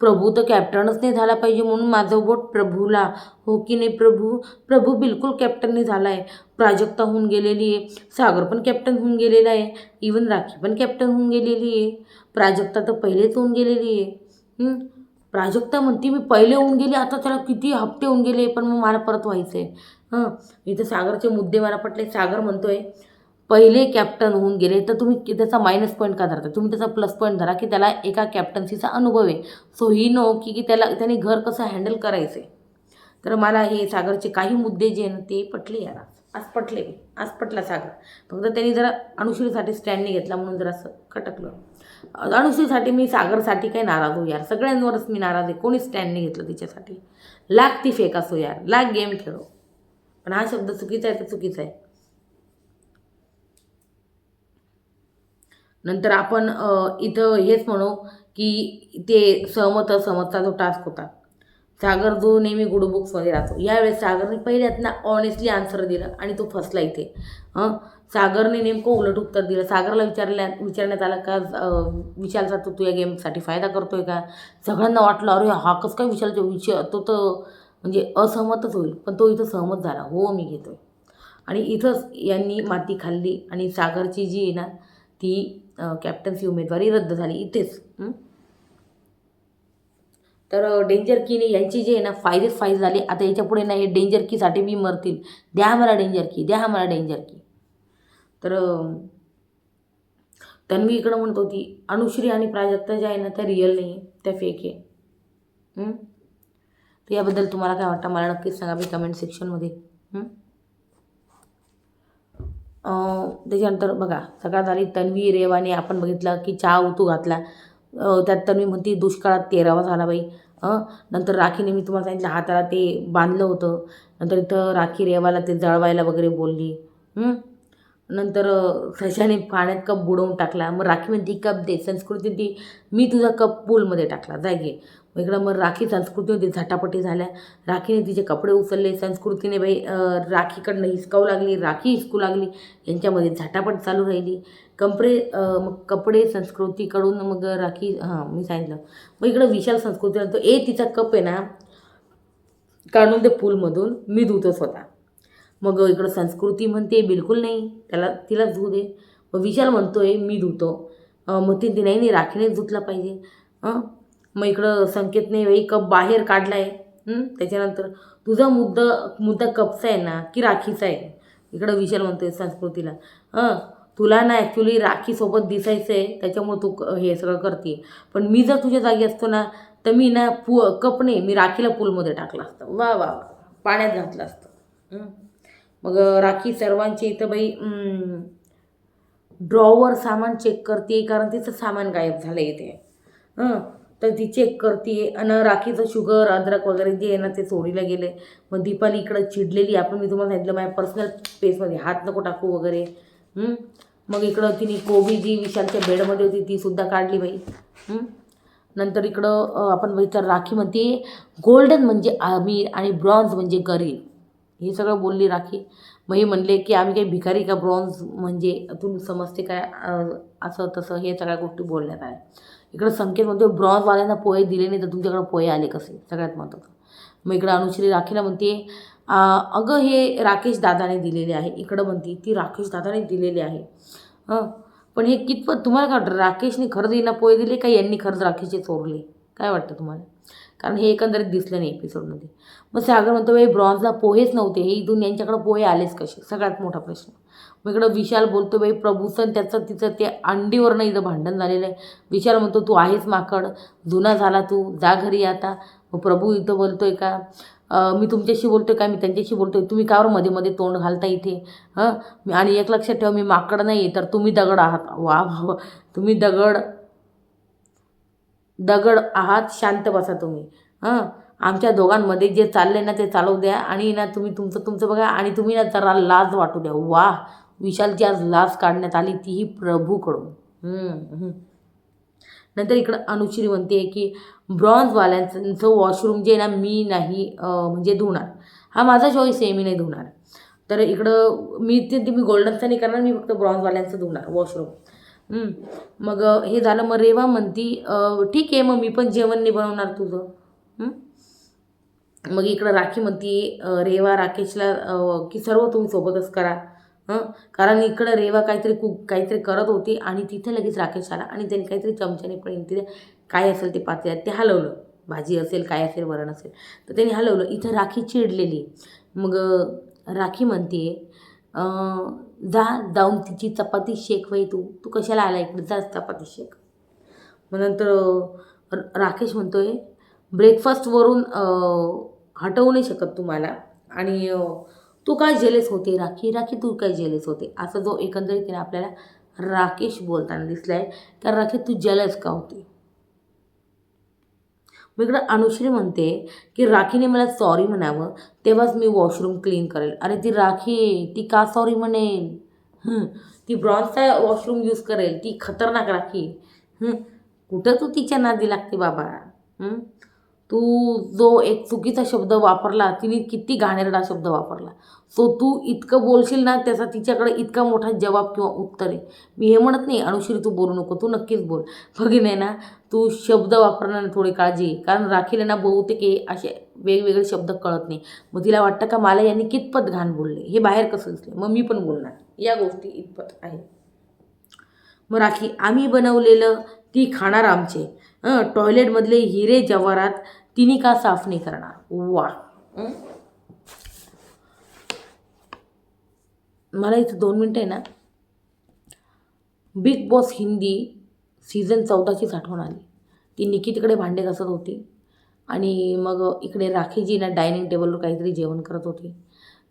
प्रभू तर कॅप्टनच नाही झाला पाहिजे म्हणून माझं वोट प्रभूला. हो की नाही प्रभू बिलकुल कॅप्टन नाही झाला आहे. प्राजक्ता होऊन गेलेली आहे, सागर पण कॅप्टन होऊन गेलेला आहे, इवन राखी पण कॅप्टन होऊन गेलेली आहे. प्राजक्ता तर पहिलेच होऊन गेलेली आहे. प्राजक्ता म्हणते मी पहिले होऊन गेले, आता त्याला किती हप्ते होऊन गेले पण मग मला परत व्हायचं आहे. इथं सागरचे मुद्दे मला पटले. सागर म्हणतोय पहिले कॅप्टन होऊन गेले तर तुम्ही त्याचा मायनस पॉईंट का धरता, तुम्ही त्याचा प्लस पॉईंट धरा की त्याला एका कॅप्टन्सीचा अनुभव आहे. सो ही नो की त्याने घर कसं हँडल करायचं आहे. तर मला हे सागरचे काही मुद्दे जे आहे ना ते पटले यार. आज पटला सागर. फक्त त्यांनी जरा अनुश्रीसाठी स्टँड नाही घेतला म्हणून जरा असं खटकलं. अनुश्रीसाठी मी सागरसाठी काही नाराज हो यार, सगळ्यांवरच मी नाराज आहे. कोणी स्टँड नाही घेतलं तिच्यासाठी. लाग ती फेक असो यार, लाग गेम खेळो. पण हा शब्द चुकीचा आहे तर चुकीचा आहे. नंतर आपण इथं हेच म्हणू की ते सहमतचा जो टास्क होता, सागर जो नेहमी गुड बुक्समध्ये राहतो, यावेळेस सागरने पहिल्यात ना ऑनेस्टली आन्सर दिलं आणि तो फसला इथे. सागरने नेमकं उलट उत्तर दिलं. सागरला विचारण्यात आलं का विशालचा तू या गेमसाठी फायदा करतोय का. सगळ्यांना वाटलं अरे हा कसं काय विशालचा तो तर म्हणजे असहमतच होईल, पण तो इथं सहमत झाला, हो मी घेतोय. आणि इथंच यांनी माती खाल्ली आणि सागरची जी आहे ना ती कॅप्टन्सी उमेदवारी रद्द झाली इथेच. तर डेंजर कीने यांची जी आहे ना फायदेच फायदे झाले. आता याच्या पुढे ना हे डेंजर कीसाठी मी मरतील, द्या मला डेंजर की. तर तन्वी इकडं म्हणत होती अनुश्री आणि प्राजक्ता ज्या आहे ना त्या रिअल नाही आहे, त्या फेक आहे. तर याबद्दल तुम्हाला काय वाटतं मला नक्कीच सांगा मी कमेंट सेक्शनमध्ये. त्याच्यानंतर बघा सकाळ झाली. तन्वी रेवाने आपण बघितलं की चहा उतू घातला. त्यात तन्वी म्हणती दुष्काळात 13वा झाला बाई. नंतर राखीने मी तुम्हाला सांगितलं हाताला ते बांधलं होतं. नंतर इथं राखी रेवाला ते जळवायला वगैरे बोलली. नंतर सशाने पाण्यात कप बुडवून टाकला. मग राखी म्हणती कप दे, संस्कृती ती मी तुझा कप पूलमध्ये टाकला जाय घे. मग इकडं मग राखी संस्कृतीमध्ये झटापटी झाल्या. राखीने तिचे कपडे उचलले, संस्कृतीने बाई राखीकडनं हिसकावू लागली, राखी हिसकू लागली. यांच्यामध्ये झटापट चालू राहिली. मग कपडे संस्कृतीकडून मग राखी मी सांगितलं. मग इकडं विशाल संस्कृती म्हणतो तिचा कप आहे ना काढून ते पूलमधून मी धुतो स्वतः. मग इकडं संस्कृती म्हणते बिलकुल नाही, तिला धुऊ दे. मग विशाल म्हणतोय मी धुतो. मग ती नाही राखीनेच धुतला पाहिजे. मग इकडं संकेतने बाई कप बाहेर काढला आहे. त्याच्यानंतर तुझा मुद्दा कपचा आहे ना की राखीचा आहे. इकडं विशाल म्हणतोय संस्कृतीला, तुला ना ॲक्च्युली राखीसोबत दिसायचं आहे त्याच्यामुळे तू हे सगळं करते. पण मी जर तुझ्या जागी असतो ना तर मी ना कप नाही, मी राखीला पूलमध्ये टाकलं असतं. वा वा, पाण्यात घातलं असतं. मग राखी सर्वांची इथं बाई ड्रॉवर सामान चेक करते, कारण तिचं सामान गायब झालं इथे. तर ती चेक करते आणि राखीचं शुगर अद्रक वगैरे जे आहे ना ते चोरीला गेले. मग दीपाली इकडं चिडलेली, आपण मी तुम्हाला सांगितलं माझ्या पर्सनल स्पेसमध्ये हात नको टाकू वगैरे. मग इकडं तिने कोबी जी विशालच्या बेडमध्ये होती ती सुद्धा काढली बाई. नंतर इकडं आपण बघितलं राखी म्हणते गोल्डन म्हणजे अमीर आणि ब्रॉन्झ म्हणजे गरीब, हे सगळं बोलली राखी. मग हे म्हणले की आम्ही काही भिकारी का, ब्रॉन्झ म्हणजे तू समजते काय, असं तसं हे सगळ्या गोष्टी बोलण्यात आल्या. इकडं संकेत म्हणतो ब्रॉन्झवाल्यांना पोहे दिले नाही तर तुमच्याकडं पोहे आले कसे, सगळ्यात महत्त्वाचं. मग इकडं अनुश्री राखीला म्हणते अगं हे राकेश दादाने दिलेले आहे. इकडं म्हणते ती राकेश दादाने दिलेले आहे. पण हे कितपत तुम्हाला काय वाटतं, राकेशने खरंच यांना पोहे दिले का यांनी खरंच राकेशचे चोरले, काय वाटतं तुम्हाला? कारण हे एकंदरीत दिसलं नाही एपिसोडमध्ये. मग सागर म्हणतो बाई ब्रॉन्झला पोहेच नव्हते, हे इथून यांच्याकडं पोहे आलेच कसे, सगळ्यात मोठा प्रश्न. मग इकडं विशाल बोलतो बाई प्रभूसन त्याचं तिचं ते अंडीवरनं इथं भांडण झालेलं आहे. विशाल म्हणतो तू आहेस माकड, जुना झाला तू, जा घरी आता. मग प्रभू इथं बोलतोय का मी तुमच्याशी बोलतोय का मी त्यांच्याशी बोलतोय, तुम्ही कावर मध्ये मध्ये तोंड घालता इथे. आणि एक लक्षात ठेवा मी माकड नाही तर तुम्ही दगड आहात. वा वा, तुम्ही दगड आहात, शांत बसा तुम्ही. आमच्या दोघांमध्ये जे चाललंय ना ते चालवू द्या आणि ना तुम्ही तुमचं बघा आणि तुम्ही ना जरा लाज वाटू द्या. वा, विशालची आज लाज काढण्यात आली, तीही प्रभूकडून. नंतर इकडं अनुश्री म्हणते की ब्रॉन्झवाल्यांचं वॉशरूम जे ना मी नाही म्हणजे धुणार, हा माझा चॉईस आहे, मी नाही धुणार. तर इकडं मी गोल्डनचं नाही करणार, मी फक्त ब्रॉन्झवाल्यांचं धुणार वॉशरूम. मग हे झालं. मग रेवा म्हणती ठीक आहे मग मी पण जेवण नाही बनवणार तुझं. मग इकडं राखी म्हणती रेवा राकेशला की सर्व तुम्ही सोबतच करा. कारण इकडं रेवा काहीतरी करत होती आणि तिथे लगेच राकेश आला आणि त्यांनी काहीतरी चमच्याने पण तिथे काय असेल ते पातेल्यात ते हलवलं, भाजी असेल काय असेल वरण असेल तर त्यांनी हलवलं. इथं राखी चिडलेली. मग राखी म्हणते जाऊन तिची चपाती शेक वय, तू कशाला आला इकडे, जा चपाती शेक. मग नंतर राकेश म्हणतोय ब्रेकफास्टवरून हटवू नाही शकत तुम्हाला आणि तू काय जेलेस होते राखी तू काय जेलेस होते, असं जो एकंदरीत आपल्याला राकेश बोलताना दिसला आहे. कारण राखी तू जेलस का होती. मग इकडं अनुश्री म्हणते की राखीने मला सॉरी म्हणावं तेव्हाच मी वॉशरूम क्लीन करेल. अरे ती राखी ती का सॉरी म्हणेल, ती ब्रॉन्झचा वॉशरूम यूज करेल, ती खतरनाक राखी. कुठं तू तिच्या नादी लागते बाबा. तू जो एक चुकीचा शब्द वापरला, तिने किती घाणेरडा शब्द वापरला, सो तू इतकं बोलशील ना त्याचा तिच्याकडे इतका मोठा जवाब किंवा उत्तर आहे. मी हे म्हणत नाही अनुश्री तू बोलू नको, तू नक्कीच बोल, बघीन आहे ना तू शब्द वापरणार थोडी काळजी. कारण राखीला ना बहुतेक असे वेगवेगळे शब्द कळत नाही. मग तिला वाटतं का मला यांनी कितपत घाण बोलले, हे बाहेर कसं दिसले, मग मी पण बोलणार, या गोष्टी इतपत आहे. मग राखी आम्ही बनवलेलं ती खाणार आमचे, टॉयलेटमधले हिरे जवाहरात तिने का साफ नाही करणार. वा, मला इथं 2 मिनटं आहे ना बिग बॉस हिंदी सीझन 14चीच आठवण आली. ती निकी तिकडे भांडे घासत होती आणि मग इकडे राखीजी ना डायनिंग टेबलवर काहीतरी जेवण करत होती.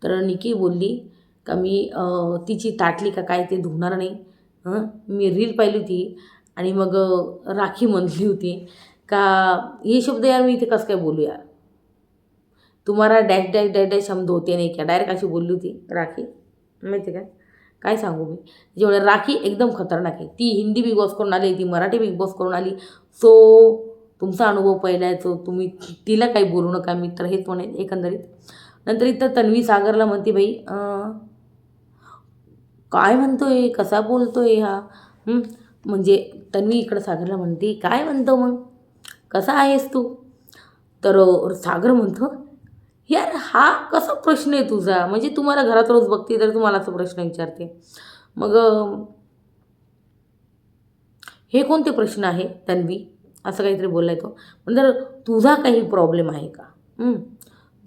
तर निकी बोलली का मी तिची ताटली का काय ते धुणार नाही. मी रील पाहिली होती आणि मग राखी म्हणली होती का हे शब्द यार मी इथे कसं काय बोलू यार, तुम्हाला डॅश डॅश डॅश डॅश हम धोते नाही क्या, डायरेक्ट अशी बोलली होती राखी. माहिती काय सांगू मी, जेवढे राखी एकदम खतरनाक आहे. ती हिंदी बिग बॉस करून आली, ती मराठी बिग बॉस करून आली. सो तुमचा अनुभव पहिला आहे, तो तुम्ही तिला काही बोलू नका, मी तर हेच म्हणेन एकंदरीत. नंतर इथं तन्वी सागरला म्हणते बाई काय म्हणतोय, कसा बोलतोय हा. म्हणजे तन्वी इकडं सागरला म्हणते काय म्हणतो मग, कसा आहेस तू. तर सागर म्हणतो यार हा कसा प्रश्न आहे तुझा, म्हणजे तुम्हाला घरात रोज बघते तर तुम्हाला असा प्रश्न विचारते. मग हे कोणते प्रश्न आहे तन्वी, असं काहीतरी बोलला तो. पण जर तुझा काही प्रॉब्लेम आहे का,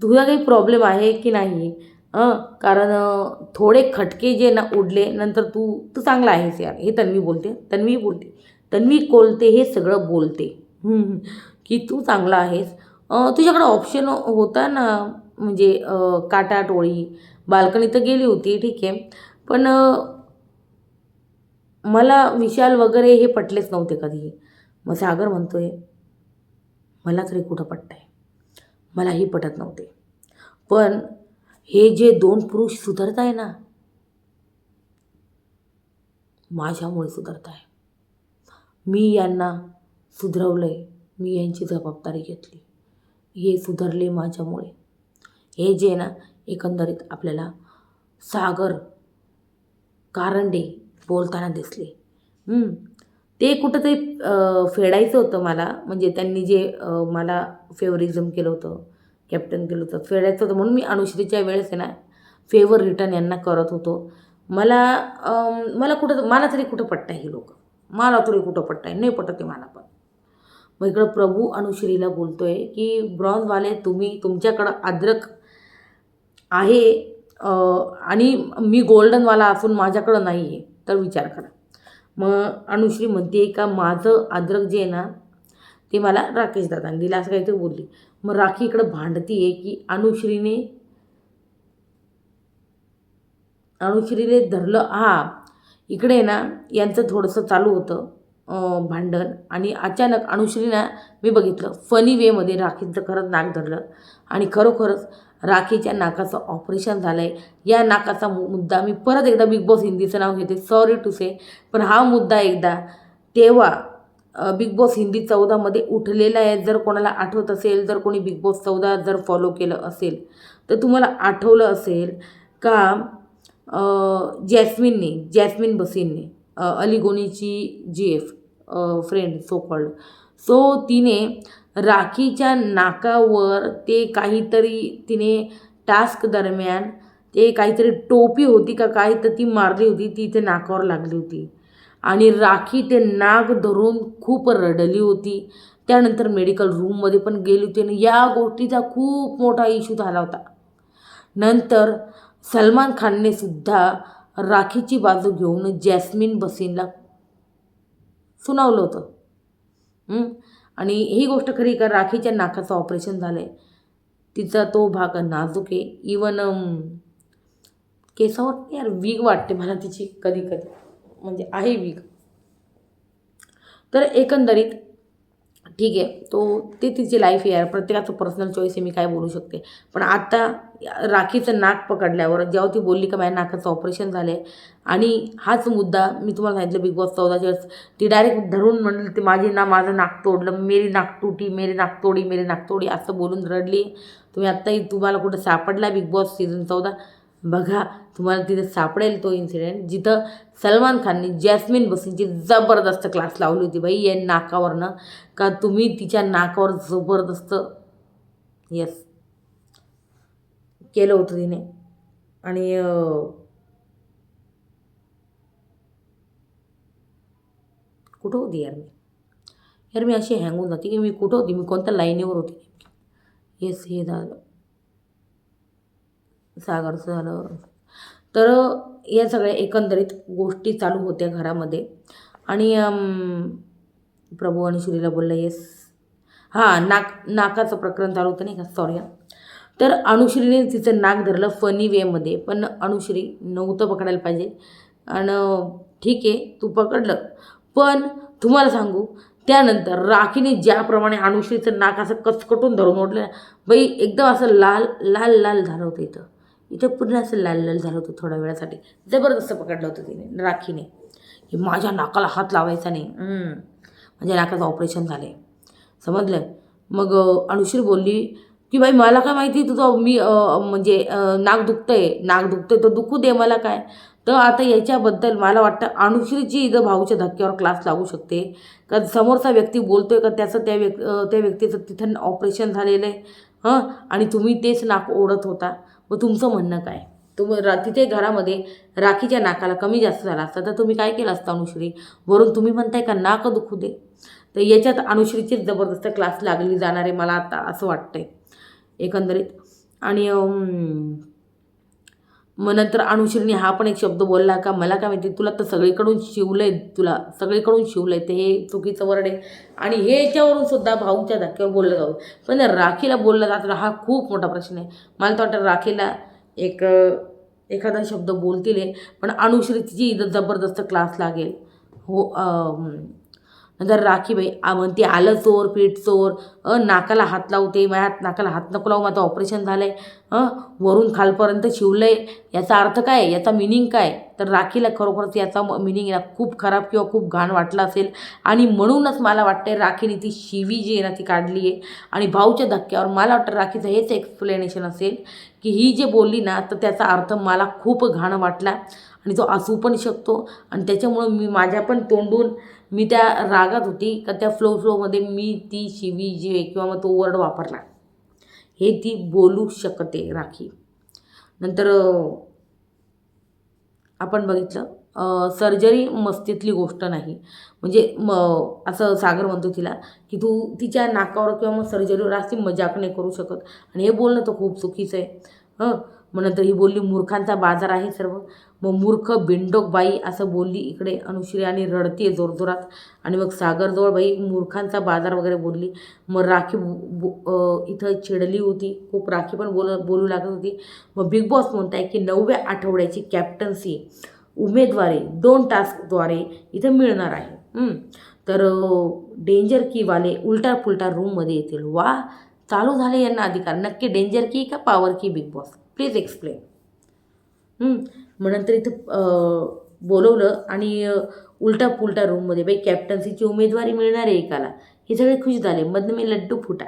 तुझा काही प्रॉब्लेम आहे की नाही, कारण थोडे खटके जे ना उडले नंतर तू तू चांगला आहेस यार, हे तन्वी कोलते हे सगळं बोलते, की तू चांगला आहेस. तुझ्याकडं ऑप्शन होता ना, म्हणजे काटाटोळी, बाल्कनी तर गेली होती ठीक आहे, पण मला विशाल वगैरे हे पटलेच नव्हते कधीही. मग सागर म्हणतोय मला तरी कुठं पटतंय, मलाही पटत नव्हते, पण हे जे 2 पुरुष सुधारत आहे ना, माझ्यामुळे सुधारत आहे. मी यांना सुधरवलंय, मी यांची जबाबदारी घेतली, हे सुधारले माझ्यामुळे. हे जे ना एकंदरीत आपल्याला सागर कारंडे बोलताना दिसले. ते कुठंतरी फेडायचं होतं मला, म्हणजे त्यांनी जे मला फेवरिझम केलं होतं, कॅप्टन केलं होतं, फेडायचं होतं म्हणून मी अनुश्रीच्या वेळेस आहे ना फेवर रिटर्न यांना करत होतो. मला मला तरी कुठं पटतं हे लोक, मला तरी कुठं पटत आहे, नाही पटत आहे मला पण. मग इकडं प्रभू अनुश्रीला बोलतोय की ब्रॉन्झवाले तुम्ही, तुमच्याकडं अद्रक आहे आणि मी गोल्डनवाला असून माझ्याकडं नाही आहे, तर विचार करा. मग अनुश्री म्हणते का माझं अद्रक जे आहे ना ते मला राकेश दादाने दिलं, असं काहीतरी बोलली. मग राखी इकडं भांडती आहे की अनुश्रीने धरलं. इकडे ना यांचं थोडंसं चालू होतं भांडण, आणि अचानक अनुश्रीना मी बघितलं फनी वेमध्ये राखीचं खरंच नाक धरलं, आणि खरोखरच राखीच्या नाकाचं ऑपरेशन झालं आहे. या नाकाचा मुद्दा मी परत एकदा बिग बॉस हिंदीचं नाव घेते, सॉरी टू से, पण हा मुद्दा एकदा तेव्हा बिग बॉस हिंदी 14मध्ये उठलेला आहे. जर कोणाला आठवत असेल, जर कोणी बिग बॉस 14 जर फॉलो केलं असेल तर तुम्हाला आठवलं असेल का जॅस्मिन बसीनने, अलीगोनीची GF friend so called, so तिने राखीच्या नाकावर ते काहीतरी तिने टास्क दरम्यान ते काहीतरी टोपी होती का काय तर ती मारली होती, ती इथे नाकावर लागली होती, आणि राखी ते नाक धरून खूप रडली होती. त्यानंतर मेडिकल रूममध्ये पण गेली होती आणि या गोष्टीचा खूप मोठा इश्यू झाला होता. नंतर सलमान खानने सुद्धा राखीची बाजू घेऊन जॅस्मिन बसीनला सुनावलं होतं. आणि ही गोष्ट खरी का राखीच्या नाकाचं ऑपरेशन झालं आहे, तिचा तो भाग नाजूक आहे, इवन केसावर यार वीग वाटते मला तिची कधी कधी, म्हणजे आहे वीग. तर एकंदरीत ठीक आहे, ते तिची लाईफ आहे यार, प्रत्येकाचं पर्सनल चॉईस आहे, मी काय बोलू शकते. पण आता राखीचं नाक पकडल्यावर जेव्हा ती बोलली का माझ्या नाकाचं ऑपरेशन झालं आहे, आणि हाच मुद्दा मी तुम्हाला सांगितलं बिग बॉस 14च्या वेळेस, ती डायरेक्ट धरून म्हणली ती माझं नाक तोडलं, मेरी नाक टूटी, मेरी नाक तोडी असं बोलून रडली. तुम्ही आत्ताही तुम्हाला कुठं सापडला बिग बॉस सीझन 14 बघा, तुम्हाला तिथे सापडेल तो इन्सिडेंट जिथं सलमान खानने जॅस्मिन बसीनची जबरदस्त क्लास लावली होती बाई या नाकावरनं, का तुम्ही तिच्या नाकावर जबरदस्त केलं होतं तिने. आणि कुठं होती यार मी अशी हँग होऊन जाते की मी कुठं होती, मी कोणत्या लाईनीवर होती. हे झालं सागरचं झालं. तर या सगळ्या एकंदरीत गोष्टी चालू होत्या घरामध्ये, आणि प्रभू आणि श्रीला बोलला नाकाचं प्रकरण चालू होतं नाही का, सॉरी. तर अनुश्रीने तिचं नाक धरलं फनी वेमध्ये, पण अनुश्री नव्हतं पकडायला पाहिजे, आणि ठीक आहे तू पकडलं, पण तुम्हाला सांगू त्यानंतर राखीने ज्याप्रमाणे अनुश्रीचं नाक असं कचकटून धरून ओढलं बाई, एकदम असं लाल झालं होतं, इथं पूर्ण असं लाल झालं होतं थोड्या वेळासाठी, जबरदस्त पकडलं होतं तिने राखीने, की माझ्या नाकाला हात लावायचा नाही, माझ्या नाकाचं ऑपरेशन झालं आहे, समजलं. मग अनुश्री बोलली की बाई मला काय माहिती तुझं, मी म्हणजे नाक दुखतंय तर दुखू दे, मला काय. तर आता याच्याबद्दल मला वाटतं अनुश्रीची इथं भाऊच्या धक्क्यावर क्लास लागू शकते, का समोरचा व्यक्ती बोलतोय का त्याचं त्या व्यक्तीचं तिथं ऑपरेशन झालेलं आहे, आणि तुम्ही तेच नाक ओढत होता. मग तुमचं म्हणणं काय. तिथे घरामध्ये राखीच्या नाकाला कमी जास्त झाला असता तर तुम्ही काय केलं असतं अनुश्री? वरून तुम्ही म्हणताय का नाक दुखू दे. तर याच्यात अनुश्रीचीच जबरदस्त क्लास लागली जाणार आहे मला आता असं वाटतंय एकंदरीत. आणि मग नंतर अनुश्रीने हा पण एक शब्द बोलला का मला काय माहिती तुला तर सगळीकडून शिवलंय, तुला सगळीकडून शिवलंय, ते हे चुकीचं वर्ड आहे. आणि हे याच्यावरून सुद्धा भाऊच्या धक्क्यावर बोललं जाऊ, पण राखीला बोललं जातं हा खूप मोठा प्रश्न आहे. मला तर वाटतं राखीला एखादा शब्द बोलतील आहे, पण अनुश्रीची जबरदस्त क्लास लागेल. हो. नंतर राखीबाई म्हणते आलं चोर पीठ चोर, नाकाला हात लावते, माझ्या नाकाला हात नको लावू, माझं ऑपरेशन झालं आहे, वरून खालपर्यंत शिवलं आहे, याचा अर्थ काय, याचा मिनिंग काय? तर राखीला खरोखरच याचा मिनिंग खूप खराब किंवा खूप घाण वाटला असेल आणि म्हणूनच मला वाटतं राखीने ती शिवी जी आहे ना ती काढली आहे. आणि भाऊच्या धक्क्यावर मला वाटतं राखीचं हेच एक्सप्लेनेशन असेल की ही जे बोलली ना तर त्याचा अर्थ मला खूप घाण वाटला आणि तो असू पण शकतो. आणि त्याच्यामुळं मी माझ्या पण तोंडून मी त्या रागात होती का त्या फ्लोमध्ये मी ती शिवी जी आहे किंवा मग तो वर्ड वापरला हे ती बोलू शकते राखी. नंतर आपण बघितलं सर्जरी मस्तीतली गोष्ट नाही. म्हणजे असं सागर म्हणतो तिला की तू तिच्या नाकावर किंवा मग सर्जरीवर अशी मजाक नाही करू शकत आणि हे बोलणं तर खूप चुकीचं आहे. मग नंतर ही बोलली मूर्खांचा बाजार आहे सर्व. मग मूर्ख बिंडोक बाई असं बोलली इकडे अनुश्री आणि रडते जोरजोरात. आणि मग सागरजवळ बाई मूर्खांचा बाजार वगैरे बोलली. मग राखी इथं चिडली होती खूप, राखी पण बोलू लागत होती. मग बिग बॉस म्हणताय की 9व्या आठवड्याची कॅप्टन्सी उमेदवारी 2 टास्कद्वारे इथं मिळणार आहे. तर डेंजर कीवाले उलटा पुलटा रूममध्ये येतील. वा, चालू झाले यांना अधिकार. नक्की डेंजर की का पॉवर की? Big boss please explain. मग नंतर इथं बोलवलं आणि उलटा पुलटा रूममध्ये बाई कॅप्टन्सीची उमेदवारी मिळणार आहे एकाला. हे सगळे खुश झाले. मधनं मी लड्डू फुटा.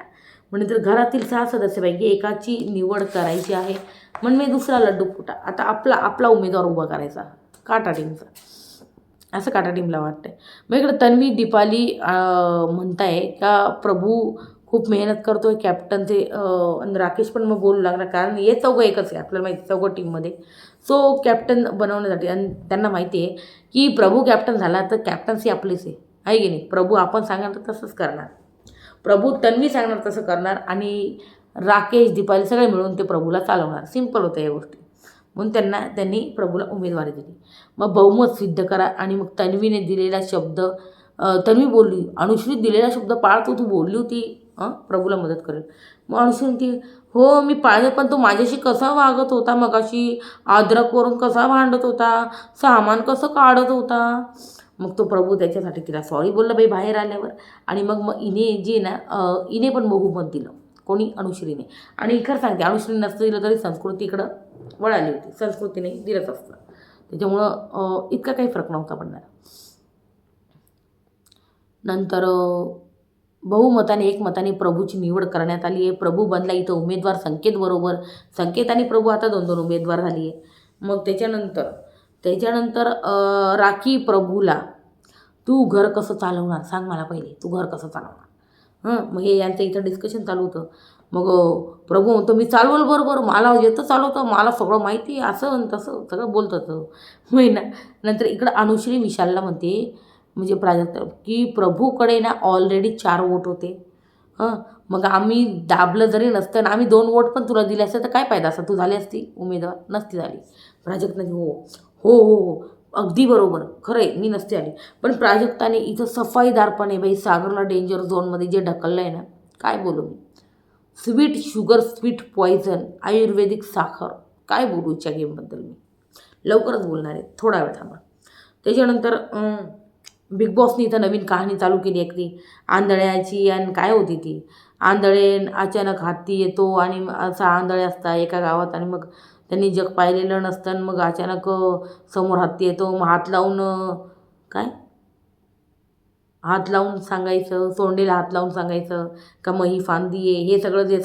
मग नंतर घरातील 6 सदस्यापैकी एकाची निवड करायची आहे. मग मी दुसरा लड्डू फुटा. आता आपला उमेदवार उभा करायचा काटा टीमचा, असं काटा टीमला वाटतंय. मग इकडं तन्वी दीपाली म्हणताय का प्रभू खूप मेहनत करतोय कॅप्टनचे. आणि राकेश पण मग बोलू लागला कारण हे चौघं एकच आहे आपल्याला माहिती, चौघं टीममध्ये. सो कॅप्टन बनवण्यासाठी आणि त्यांना माहिती आहे की प्रभू कॅप्टन झाला तर कॅप्टन्सी आपलीच आहे की नाही. प्रभू आपण सांगणार तर तसंच करणार, प्रभू तन्वी सांगणार तसं करणार आणि राकेश दीपाली सगळे मिळून ते प्रभूला चालवणार. सिम्पल होतं या गोष्टी. म्हणून त्यांनी प्रभूला उमेदवारी दिली. मग बहुमत सिद्ध करा. आणि मग तन्वीने दिलेला शब्द तन्वी बोलली अनुश्री दिलेला शब्द पाळतो, तू बोलली होती प्रभूला मदत करेल. मग अनुश्री म्हणते हो मी पाळले, पण तो माझ्याशी कसा वागत होता मगाशी, अद्रकवरून कसा भांडत होता, सामान कसं काढत होता. मग तो प्रभू त्याच्यासाठी तिला सॉरी बोलला बाई बाहेर आल्यावर. आणि मग इने जी ना इने पण बहुमत दिलं. कोणी? अनुश्रीने. आणि खरं सांगते अनुश्रीने नसतं दिलं तरी संस्कृती इकडं वळाली होती, संस्कृतीने दिलंच असतं. त्याच्यामुळं इतका काही फरक नव्हता पडणार. नंतर बहुमताने एकमताने प्रभूची निवड करण्यात आली आहे. प्रभू बनला इथं उमेदवार संकेत बरोबर. संकेत आणि प्रभू आता 2-2 उमेदवार झाली आहे. मग त्याच्यानंतर राखी प्रभूला तू घर कसं चालवणार सांग मला पहिले, तू घर कसं चालवणार. मग हे यांचं इथं डिस्कशन चालू होतं. मग प्रभू म्हणतो मी चालवल बरोबर, मला येतं चालवतं, मला सगळं माहिती आहे, असं तसं सगळं बोलतं. महिना नंतर इकडं अनुश्री विशालला म्हणते म्हणजे प्राजक्त की प्रभूकडे ना ऑलरेडी 4 वोट होते. मग आम्ही दाबलं जरी नसतं ना आम्ही 2 वोट पण तुला दिले असते तर काय फायदा असता, तू झाली असती उमेदवार, नसती झाली. प्राजक्ताने हो हो हो हो अगदी बरोबर, खरं आहे मी नसते आली. पण प्राजक्ताने इथं सफाईदारपणे बाई सागरला डेंजर झोनमध्ये जे ढकललं आहे ना, काय बोलू मी. स्वीट शुगर स्वीट पॉयझन आयुर्वेदिक साखर, काय बोलू इच्छा गेमबद्दल मी. लवकरच बोलणार आहे, थोडा वेळ थांबा. त्याच्यानंतर बिग बॉसनी इथं नवीन कहाणी चालू केली आहे ती आंधळ्याची. आणि काय होती ती आंधळे अचानक हत्ती येतो आणि असा आंधळे असतात एका गावात आणि मग त्यांनी जग पाहिलेलं नसतं मग अचानक समोर हत्ती येतो. मग हात लावून सांगायचं, सोंडेला हात लावून सांगायचं का मग ही फांदी आहे, हे सगळं जे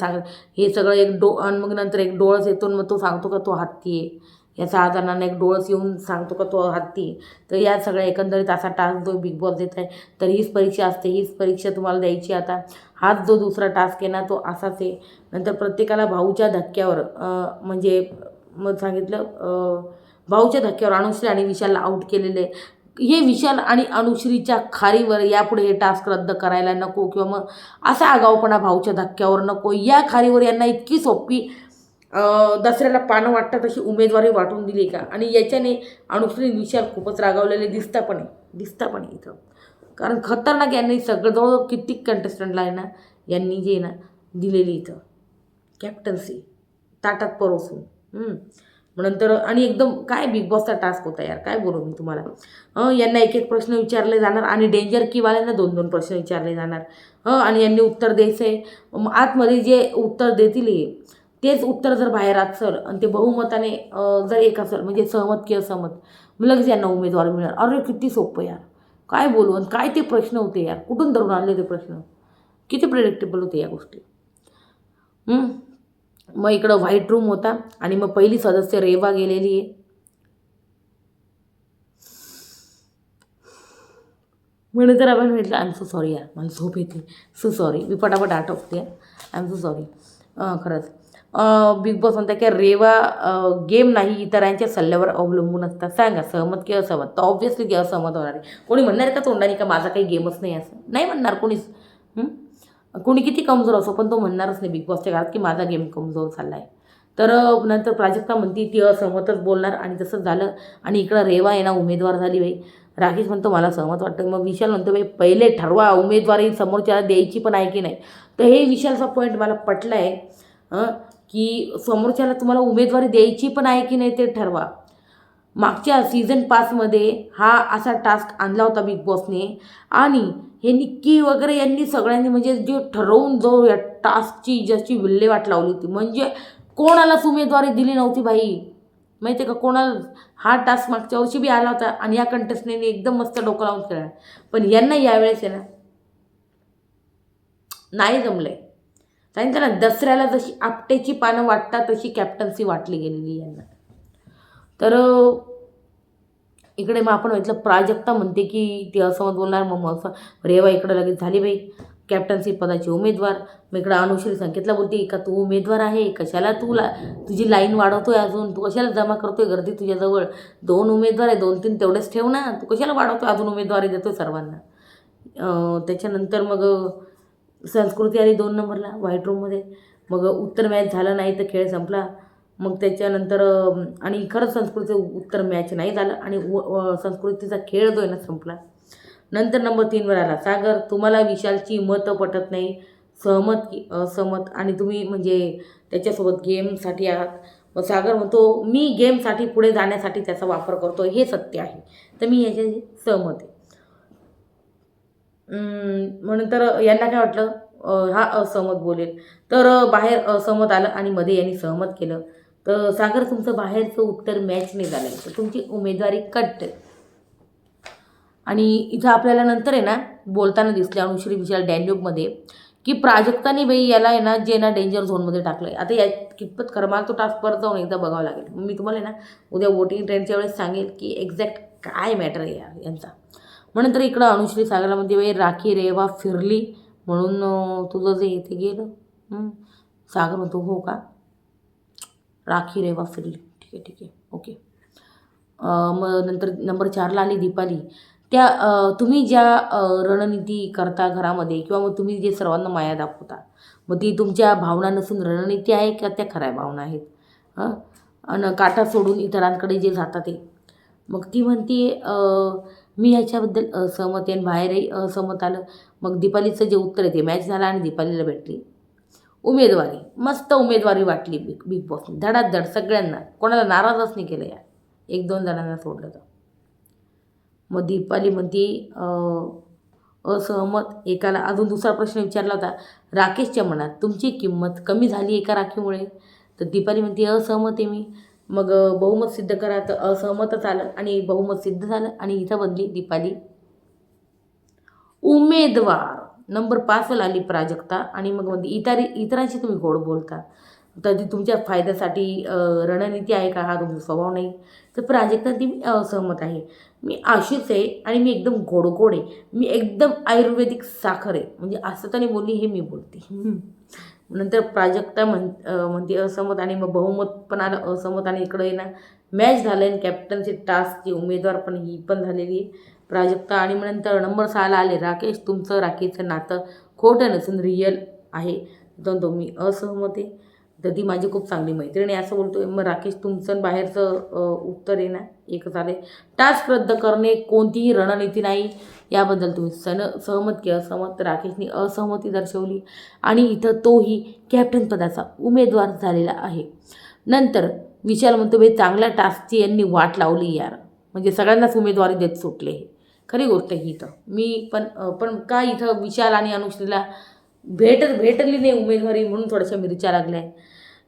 हे सगळं आणि मग नंतर एक डोळस येतो मग तो सांगतो का तो हत्ती आहे. याचा आधारानं एक डोळस येऊन सांगतो का तो हत्ती. तर या सगळ्या एकंदरीत असा टास्क जो बिग बॉस देत आहे. तर हीच परीक्षा असते, हीच परीक्षा तुम्हाला द्यायची. आता हाच जो दुसरा टास्क आहे ना तो असाच आहे. नंतर प्रत्येकाला भाऊच्या धक्क्यावर म्हणजे मग सांगितलं भाऊच्या धक्क्यावर अनुश्री आणि विशालला आऊट केलेले. हे विशाल आणि अनुश्रीच्या खारीवर यापुढे हे टास्क रद्द करायला नको, किंवा मग असा आगाऊपणा भाऊच्या धक्क्यावर नको. या खारीवर यांना इतकी सोपी दसऱ्याला पानं वाटतात तशी उमेदवारी वाटून दिली का? आणि याच्याने अनुश्री विशाल खूपच रागावलेले दिसता पण आहे इथं. कारण खतरनाक यांनी सगळं जवळ किती कंटेस्टंटला आहे ना यांनी जे ना दिलेली इथं कॅप्टन्सी ताटात परोसून. मग नंतर आणि एकदम काय बिग बॉसचा टास्क होता यार, काय बोलू मी तुम्हाला. यांना एक एक प्रश्न विचारले जाणार आणि डेंजर कीवाल्यांना 2-2 प्रश्न विचारले जाणार. आणि यांनी उत्तर द्यायचं आहे. आतमध्ये जे उत्तर देतील तेच उत्तर जर बाहेर असेल आणि ते बहुमताने जर एक असेल म्हणजे सहमत की असहमत, मग लगेच यांना उमेदवार मिळणार. अरे किती सोपं यार, काय बोलू. आणि काय ते प्रश्न होते यार, कुठून धरून आणले ते प्रश्न, किती प्रेडिक्टेबल होते या गोष्टी. मग इकडं व्हाईट रूम होता आणि मग पहिली सदस्य रेवा गेलेली आहे. म्हणून तर आपण म्हटलं आय एम सो सॉरी यार, मला झोप येते, सो सॉरी, मी पटापट आठवते, आय एम सो सॉरी. खरंच बिग बॉस म्हणतात की रेवा गेम नाही इतरांच्या सल्ल्यावर अवलंबून असतात. सांगा सहमत की असहमत? तर ऑब्व्हियसली की असहमत होणार आहे. कोणी म्हणणार आहे का तोंडाने का माझा काही गेमच नाही, असं नाही म्हणणार कोणीच. कोणी किती कमजोर असो पण तो म्हणणारच नाही बिग बॉसच्या घरात की माझा गेम कमजोर चालला आहे. तर नंतर प्राजक्ता म्हणती ती असहमतच बोलणार आणि तसंच झालं. आणि इकडं रेवा आहे ना उमेदवार झाली बाई. राकेश म्हणतो मला सहमत वाटतं. मग विशाल म्हणतो बाई पहिले ठरवा उमेदवारी समोरच्याला द्यायची पण आहे की नाही. तर हे विशालचा पॉईंट मला पटला आहे की समोरच्याला तुम्हाला उमेदवारी द्यायची पण आहे की नाही ते ठरवा. मागच्या सीझन 5मध्ये हा असा टास्क आणला होता बिग बॉसने आणि हे निक्की वगैरे यांनी सगळ्यांनी म्हणजे जे ठरवून जो या टास्कची जशी विल्हेवाट लावली होती, म्हणजे कोणालाच उमेदवारी दिली नव्हती बाई, माहिती आहे का. कोणाला हा टास्क मागच्या वर्षी बी आला होता आणि या कंटेस्टने एकदम मस्त डोकं लावून खेळला. पण यांना यावेळेस आहे ना नाही जमलंय. सांगितलं ना दसऱ्याला जशी आपटेची पानं वाटतात तशी कॅप्टन्सी वाटली गेलेली यांना. तर इकडे मग आपण म्हटलं प्राजक्ता म्हणते की ती असहमत बोलणार. मग रेवा इकडं लगेच झाली बाई कॅप्टन्सी पदाची उमेदवार. मग इकडं अनुश्री संकेतला बोलते का तू उमेदवार आहे, कशाला तुझी लाईन वाढवतोय, अजून तू कशाला जमा करतोय गर्दी तुझ्याजवळ, 2 उमेदवार आहे, 2-3 तेवढेच ठेव ना, तू कशाला वाढवतोय अजून उमेदवारी देतोय सर्वांना. त्याच्यानंतर मग संस्कृती आली 2 नंबरला व्हाईट रूममध्ये. मग उत्तर मॅच झालं नाही तर खेळ संपला. मग त्याच्यानंतर आणि खरंच संस्कृतीचं उत्तर मॅच नाही झालं आणि संस्कृतीचा खेळ जो आहे ना संपला. नंतर नंबर 3वर आला सागर. तुम्हाला विशालची मतं पटत नाही, सहमत की असहमत, आणि तुम्ही म्हणजे त्याच्यासोबत गेमसाठी आहात. मग सागर म्हणतो मी गेमसाठी पुढे जाण्यासाठी त्याचा वापर करतो, हे सत्य आहे, तर मी ह्याच्याशी सहमत आहे. म्हणून तर यांना काय वाटलं हा असहमत बोलेल, तर बाहेर असहमत आलं आणि मध्ये यांनी सहमत केलं. तर सागर तुमचं बाहेरचं उत्तर मॅच नाही झालं तर तुमची उमेदवारी कट. आणि इथं आपल्याला नंतर आहे ना बोलताना दिसले अनुश्री विशाल डॅन्यूबमध्ये की प्राजक्ताने बाई याला आहे ना जे ना डेंजर झोनमध्ये टाकलं आहे. आता या कितपत खरं मला तो टास्क परत जाऊन एकदा बघावं लागेल. मी तुम्हाला आहे ना उद्या वोटिंग ट्रेंडच्या वेळेस सांगेल की एक्झॅक्ट काय मॅटर आहे यांचा. म्हणून तर इकडं अनुश्री सागरला म्हणते बाई राखी रेवा फिरली म्हणून तुझं जे इथे गेलं. सागर म्हणतो हो का, राखी रेवा फिरली, ठीक आहे ओके. मग नंतर नंबर 4ला आली दीपाली. त्या तुम्ही ज्या रणनीती करता घरामध्ये किंवा मग तुम्ही जे सर्वांना माया दाखवता, मग ती तुमच्या भावना नसून रणनीती आहे का त्या खऱ्या भावना आहेत. आणि काटा सोडून इतरांकडे जे जातात ते. मग ती म्हणते मी ह्याच्याबद्दल असहमत आहे आणि बाहेरही असहमत आलं. मग दीपालीचं जे उत्तर आहे ते मॅच झाला आणि दीपालीला भेटली उमेदवारी. मस्त उमेदवारी वाटली बिग बॉसने धडाधड सगळ्यांना, कोणाला नाराजच नाही केलं यार, 1-2 जणांना सोडलं तर. मग दीपाली म्हणती असहमत. एकाला अजून दुसरा प्रश्न विचारला होता राकेशच्या मनात तुमची किंमत कमी झाली एका राखीमुळे, तर दीपाली म्हणते असहमत आहे मी. मग बहुमत सिद्ध करा, तर असहमतच आलं आणि बहुमत सिद्ध झालं आणि इथं बनली दीपाली उमेदवार. नंबर 5ला आली प्राजक्ता आणि मग म्हणते इतरांशी तुम्ही गोड बोलता, तर ती तुमच्या फायद्यासाठी रणनीती आहे का, हा तुमचा स्वभाव नाही. तर प्राजक्ता ती मी असहमत आहे, मी अशीच आहे आणि मी एकदम गोड आहे, मी एकदम आयुर्वेदिक साखर आहे, म्हणजे असं तर नाही बोलली, हे मी बोलते. नंतर प्राजक्ता म्हणते असहमत, आणि मग बहुमत पण आलं असहमत, आणि इकडे ना मॅच झालं आहे कॅप्टन्सी टास्कची उमेदवार पण ही पण झालेली आहे प्राजक्ता. आणि मग नंतर नंबर 6ला आले राकेश. तुमचं राकेशचं नातं खोटं नसून रिअल आहे, तर मी असहमत आहे, तर ती माझी खूप चांगली मैत्रीण आहे असं बोलतोय. मग राकेश तुमचं बाहेरचं उत्तर आहे ना एकच आले. टास्क रद्द करणे कोणतीही रणनीती नाही, याबद्दल तुम्ही सहमत की असहमत. तर राकेशने असहमती दर्शवली, आणि इथं तोही कॅप्टन पदाचा उमेदवार झालेला आहे. नंतर विशाल म्हणतो बाई चांगल्या टास्कची यांनी वाट लावली यार, म्हणजे सगळ्यांनाच उमेदवारी देत सुटले. खरी गोष्ट ही इथं मी पण काय इथं विशाल आणि अनुश्रीला भेटली नाही उमेदवारी, म्हणून थोड्याशा मिरच्या लागल्या.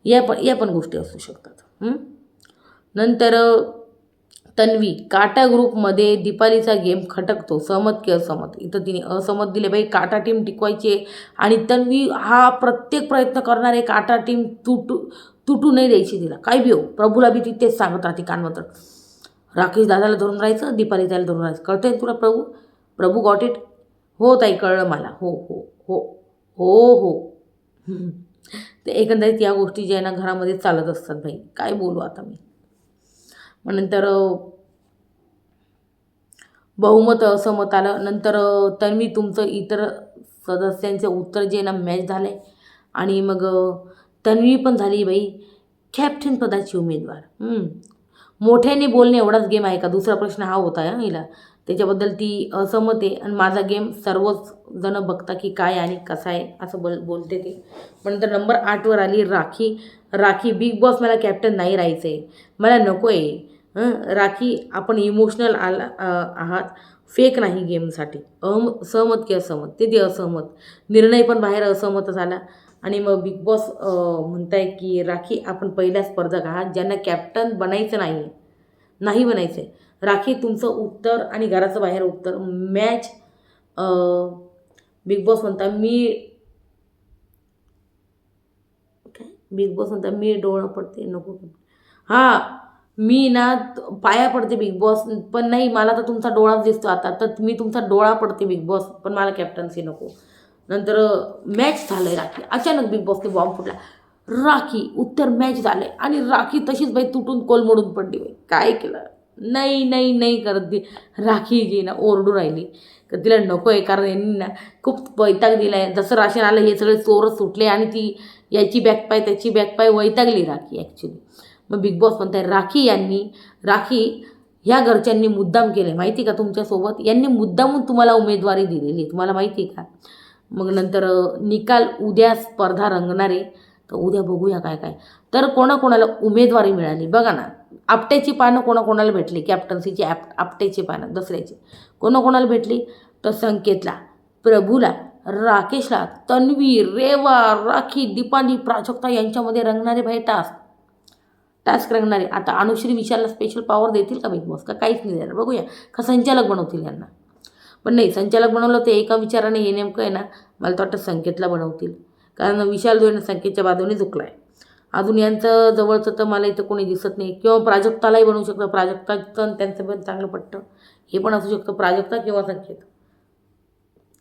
या पण गोष्टी असू शकतात. नंतर तन्वी, काटा ग्रुपमध्ये दीपालीचा गेम खटकतो, सहमत की असहमत. इथं तिने असहमत दिले बाई, काटा टीम टिकवायची आहे, आणि तन्वी हा प्रत्येक प्रयत्न करणार आहे काटा टीम तुटू नाही द्यायची तिला, काय बी हो. प्रभूला बी ती तेच सांगत राहते कानमत्र, राकेश दादाला धरून राहायचं, दीपाली त्याला धरून राहायचं. कळतंय तुला प्रभू गॉट इट. हो ताई कळलं मला, हो हो हो हो हो. ते एकंदरीत या गोष्टी ज्या आहे ना घरामध्ये चालत असतात बाई, काय बोलू आता मी. मग नंतर बहुमत असहमत आलं. नंतर तन्वी तुमचं इतर सदस्यांचे उत्तर जे ना मॅच झाले, आणि मग तन्वी पण झाली बाई कॅप्टन पदाची उमेदवार. मोठ्याने बोलणे एवढाच गेम आहे का, दुसरा प्रश्न हा होता हिला, त्याच्याबद्दल ती असहमत आहे. आणि माझा गेम सर्वच जण बघता की काय आणि कसा आहे असं बोलते ती. पण नंतर नंबर 8वर आली राखी. बिग बॉस मला कॅप्टन नाही राहायचं आहे, मला नको आहे. राखी आपण इमोशनल आहात, फेक नाही गेमसाठी. सहमत की असहमत. ते असहमत. निर्णय पण बाहेर असहमतच आला. आणि मग बिग बॉस म्हणताय की राखी आपण पहिल्या स्पर्धक आहात ज्यांना कॅप्टन बनायचं नाही बनायचं आहे. राखी तुमचं उत्तर आणि घराचं बाहेर उत्तर मॅच. बिग बॉस म्हणता मी डोळा पडते नको. हां मी ना पाया पडते बिग बॉस, पण नाही मला तर तुमचा डोळाच दिसतो आता, तर मी तुमचा डोळा पडते बिग बॉस, पण मला कॅप्टन्सी नको. नंतर मॅच झालं आहे राखी. अचानक बिग बॉसने बॉम्ब फुटला, राखी उत्तर मॅच झालं आहे, आणि राखी तशीच बाई तुटून कोलमडून पडली बाई. काय केलं, नाही करत ती राखी जी ना ओरडू राहिली तर तिला नको आहे, कारण यांनी ना खूप वैताग दिला आहे. जसं राशन आलं हे सगळे चोरच सुटले, आणि ती याची बॅकपाय त्याची बॅकपाय वैतागली राखी ॲक्च्युली. मग बिग बॉस म्हणताय राखी ह्या घरच्यांनी मुद्दाम केले माहिती का तुमच्यासोबत, यांनी मुद्दामून तुम्हाला उमेदवारी दिलेली, तुम्हाला माहिती का. मग नंतर निकाल उद्या स्पर्धा रंगणारे, तर उद्या बघूया काय काय. तर कोणाकोणाला उमेदवारी मिळाली बघा ना. आपट्याची पानं कोणाकोणाला भेटली, कॅप्टन्सीची आपट्याची पानं दसऱ्याची कोणाकोणाला भेटली, तर संकेतला, प्रभूला, राकेशला, तन्वी, रेवा, राखी, दीपाली, प्राजक्ता यांच्यामध्ये रंगणारे भाई टास्क रंगणारे. आता अनुश्री विशालला स्पेशल पॉवर देतील का बिग बॉस, का काहीच नाही देणार, बघूया. का संचालक बनवतील यांना. पण नाही, संचालक बनवलं ते एका विचाराने, हे नेमकं आहे ना मला तर वाटतं संकेतला बनवतील, कारण विशाल जो आहे ना संकेतच्या बाजूने झुकला आहे. अजून यांचं जवळचं तर मला इथं कोणी दिसत नाही, किंवा प्राजक्तालाही बनवू शकतं, प्राजक्ताचं त्यांचं पण चांगलं पटतं, हे पण असू शकतं प्राजक्ता किंवा संकेत.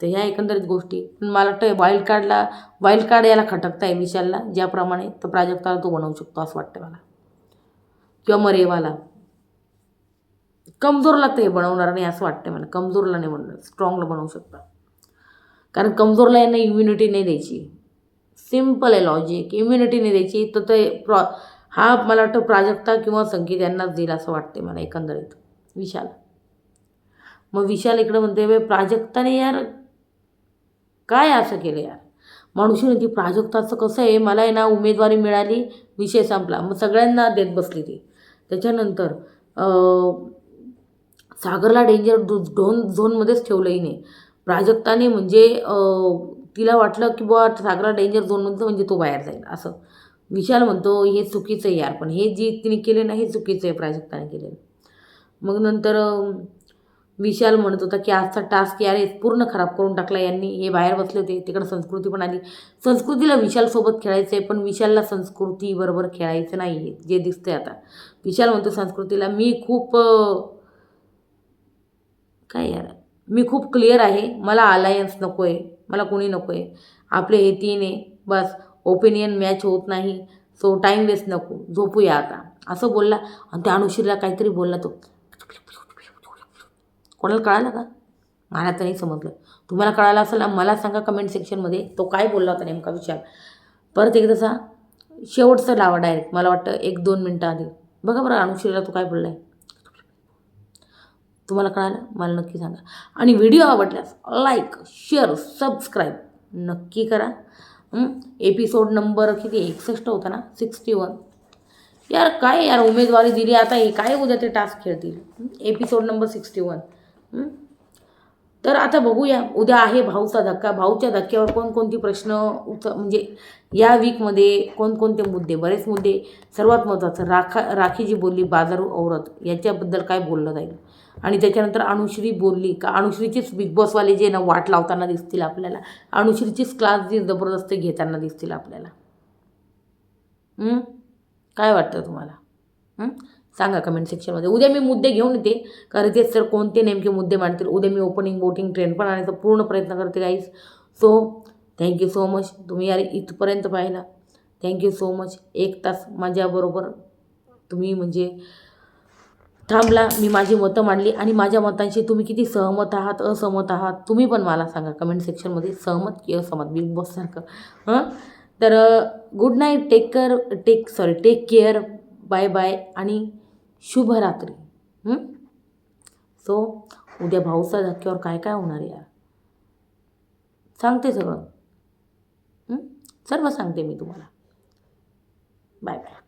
तर ह्या एकंदरीत गोष्टी. पण मला वाटतं वाईल्ड कार्ड याला खटकता आहे विशालला ज्याप्रमाणे, तर प्राजक्ताला तो बनवू शकतो असं वाटतं मला, किंवा मग रेवाला. कमजोरला ते बनवणार नाही असं वाटतं मला, कमजोरला नाही बनवणार, स्ट्रॉंगला बनवू शकता, कारण कमजोरला यांना इम्युनिटी नाही द्यायची. सिम्पल आहे लॉजिक, इम्युनिटी नाही द्यायची, तर ते हा मला वाटतं प्राजक्ता किंवा संकेत यांनाच देईल असं वाटते मला एकंदरीत विशाल. मग विशाल इकडं म्हणते प्राजक्ताने यार काय असं केलं यार. माणूस म्हणते प्राजक्ताचं कसं आहे, मला आहे ना उमेदवारी मिळाली, विषय संपला, मग सगळ्यांना देत बसली ती. त्याच्यानंतर सागरला डेंजर झोनमध्येच ठेवलंही नाही प्राजक्ताने, म्हणजे तिला वाटलं की बुवा सागरला डेंजर झोनमध्ये म्हणजे तो बाहेर जाईल असं. विशाल म्हणतो हे चुकीचं आहे यार, पण हे जे तिने केले ना हे चुकीचं आहे प्राजक्ताने केलेलं. मग नंतर विशाल म्हणत होता की आजचा टास्क यार पूर्ण खराब करून टाकला यांनी, हे बाहेर बसले होते, तिकडं संस्कृती पण आली. संस्कृतीला विशालसोबत खेळायचं आहे, पण विशालला संस्कृतीबरोबर खेळायचं नाही आहे जे दिसतंय आता. विशाल म्हणतो संस्कृतीला मी खूप क्लिअर आहे, मला अलायन्स नको आहे, मला कोणी नको आहे, आपले हे 3 आहे बस, ओपिनियन मॅच होत नाही, सो टाईम वेस्ट नको, झोपूया आता, असं बोलला. आणि त्या अनुश्रीला काहीतरी बोलला तो. कोणाला कळालं का? मला तर नाही समजलं. तुम्हाला कळालं असेल ना, मला सांगा कमेंट सेक्शनमध्ये तो काय बोलला होता नेमका विचार. परत एक तसा शेवटचा लावा डायरेक्ट, मला वाटतं 1-2 मिनटं आधी. बघा बरं अनुश्रीला तो काय बोलला आहे. तुम्हाला कळालं? मला नक्की सांगा. आणि व्हिडिओ आवडल्यास लाईक, शेअर, सबस्क्राईब नक्की करा. एपिसोड नंबर किती 61 होता ना, 61. यार काय यार उमेदवारी दिली आता, हे काय उद्या ते टास्क खेळतील. Episode number 61. तर आता बघूया, उद्या आहे भाऊचा धक्का. भाऊच्या धक्क्यावर कोणकोणती प्रश्न म्हणजे या वीकमध्ये कोणकोणते मुद्दे, बरेच मुद्दे. सर्वात महत्त्वाचं राखी जी बोलली बाजारू औरत, याच्याबद्दल काय बोललं जाईल. आणि त्याच्यानंतर अनुश्री बोलली का, अनुश्रीचीच बिग बॉसवाले जे ना वाट लावताना दिसतील आपल्याला, अनुश्रीचीच क्लास जी जबरदस्त घेताना दिसतील आपल्याला. काय वाटतं तुम्हाला? सांगा कमेंट सेक्शनमध्ये. उद्या मी मुद्दे घेऊन येते, कारण ते सर कोणते नेमके मुद्दे मांडतील. उद्या मी ओपनिंग वोटिंग ट्रेंड पण आणायचा पूर्ण प्रयत्न करते guys. So thank you so much, तुम्ही यार इथपर्यंत पाहिला. Thank you so much. 1 तास माझ्याबरोबर तुम्ही म्हणजे थांबला. मी माझी मतं मांडली आणि माझ्या मतांशी तुम्ही किती सहमत आहात, असहमत आहात, तुम्ही पण मला सांगा कमेंट सेक्शनमध्ये, सहमत की असहमत बिग बॉससारखं. तर good night, take care, bye bye आणि शुभरात्री. सो उद्या भाऊचा धक्क्यावर काय काय होणार आहे यार, सांगते सगळं. सर्व सांगते मी तुम्हाला. Bye bye.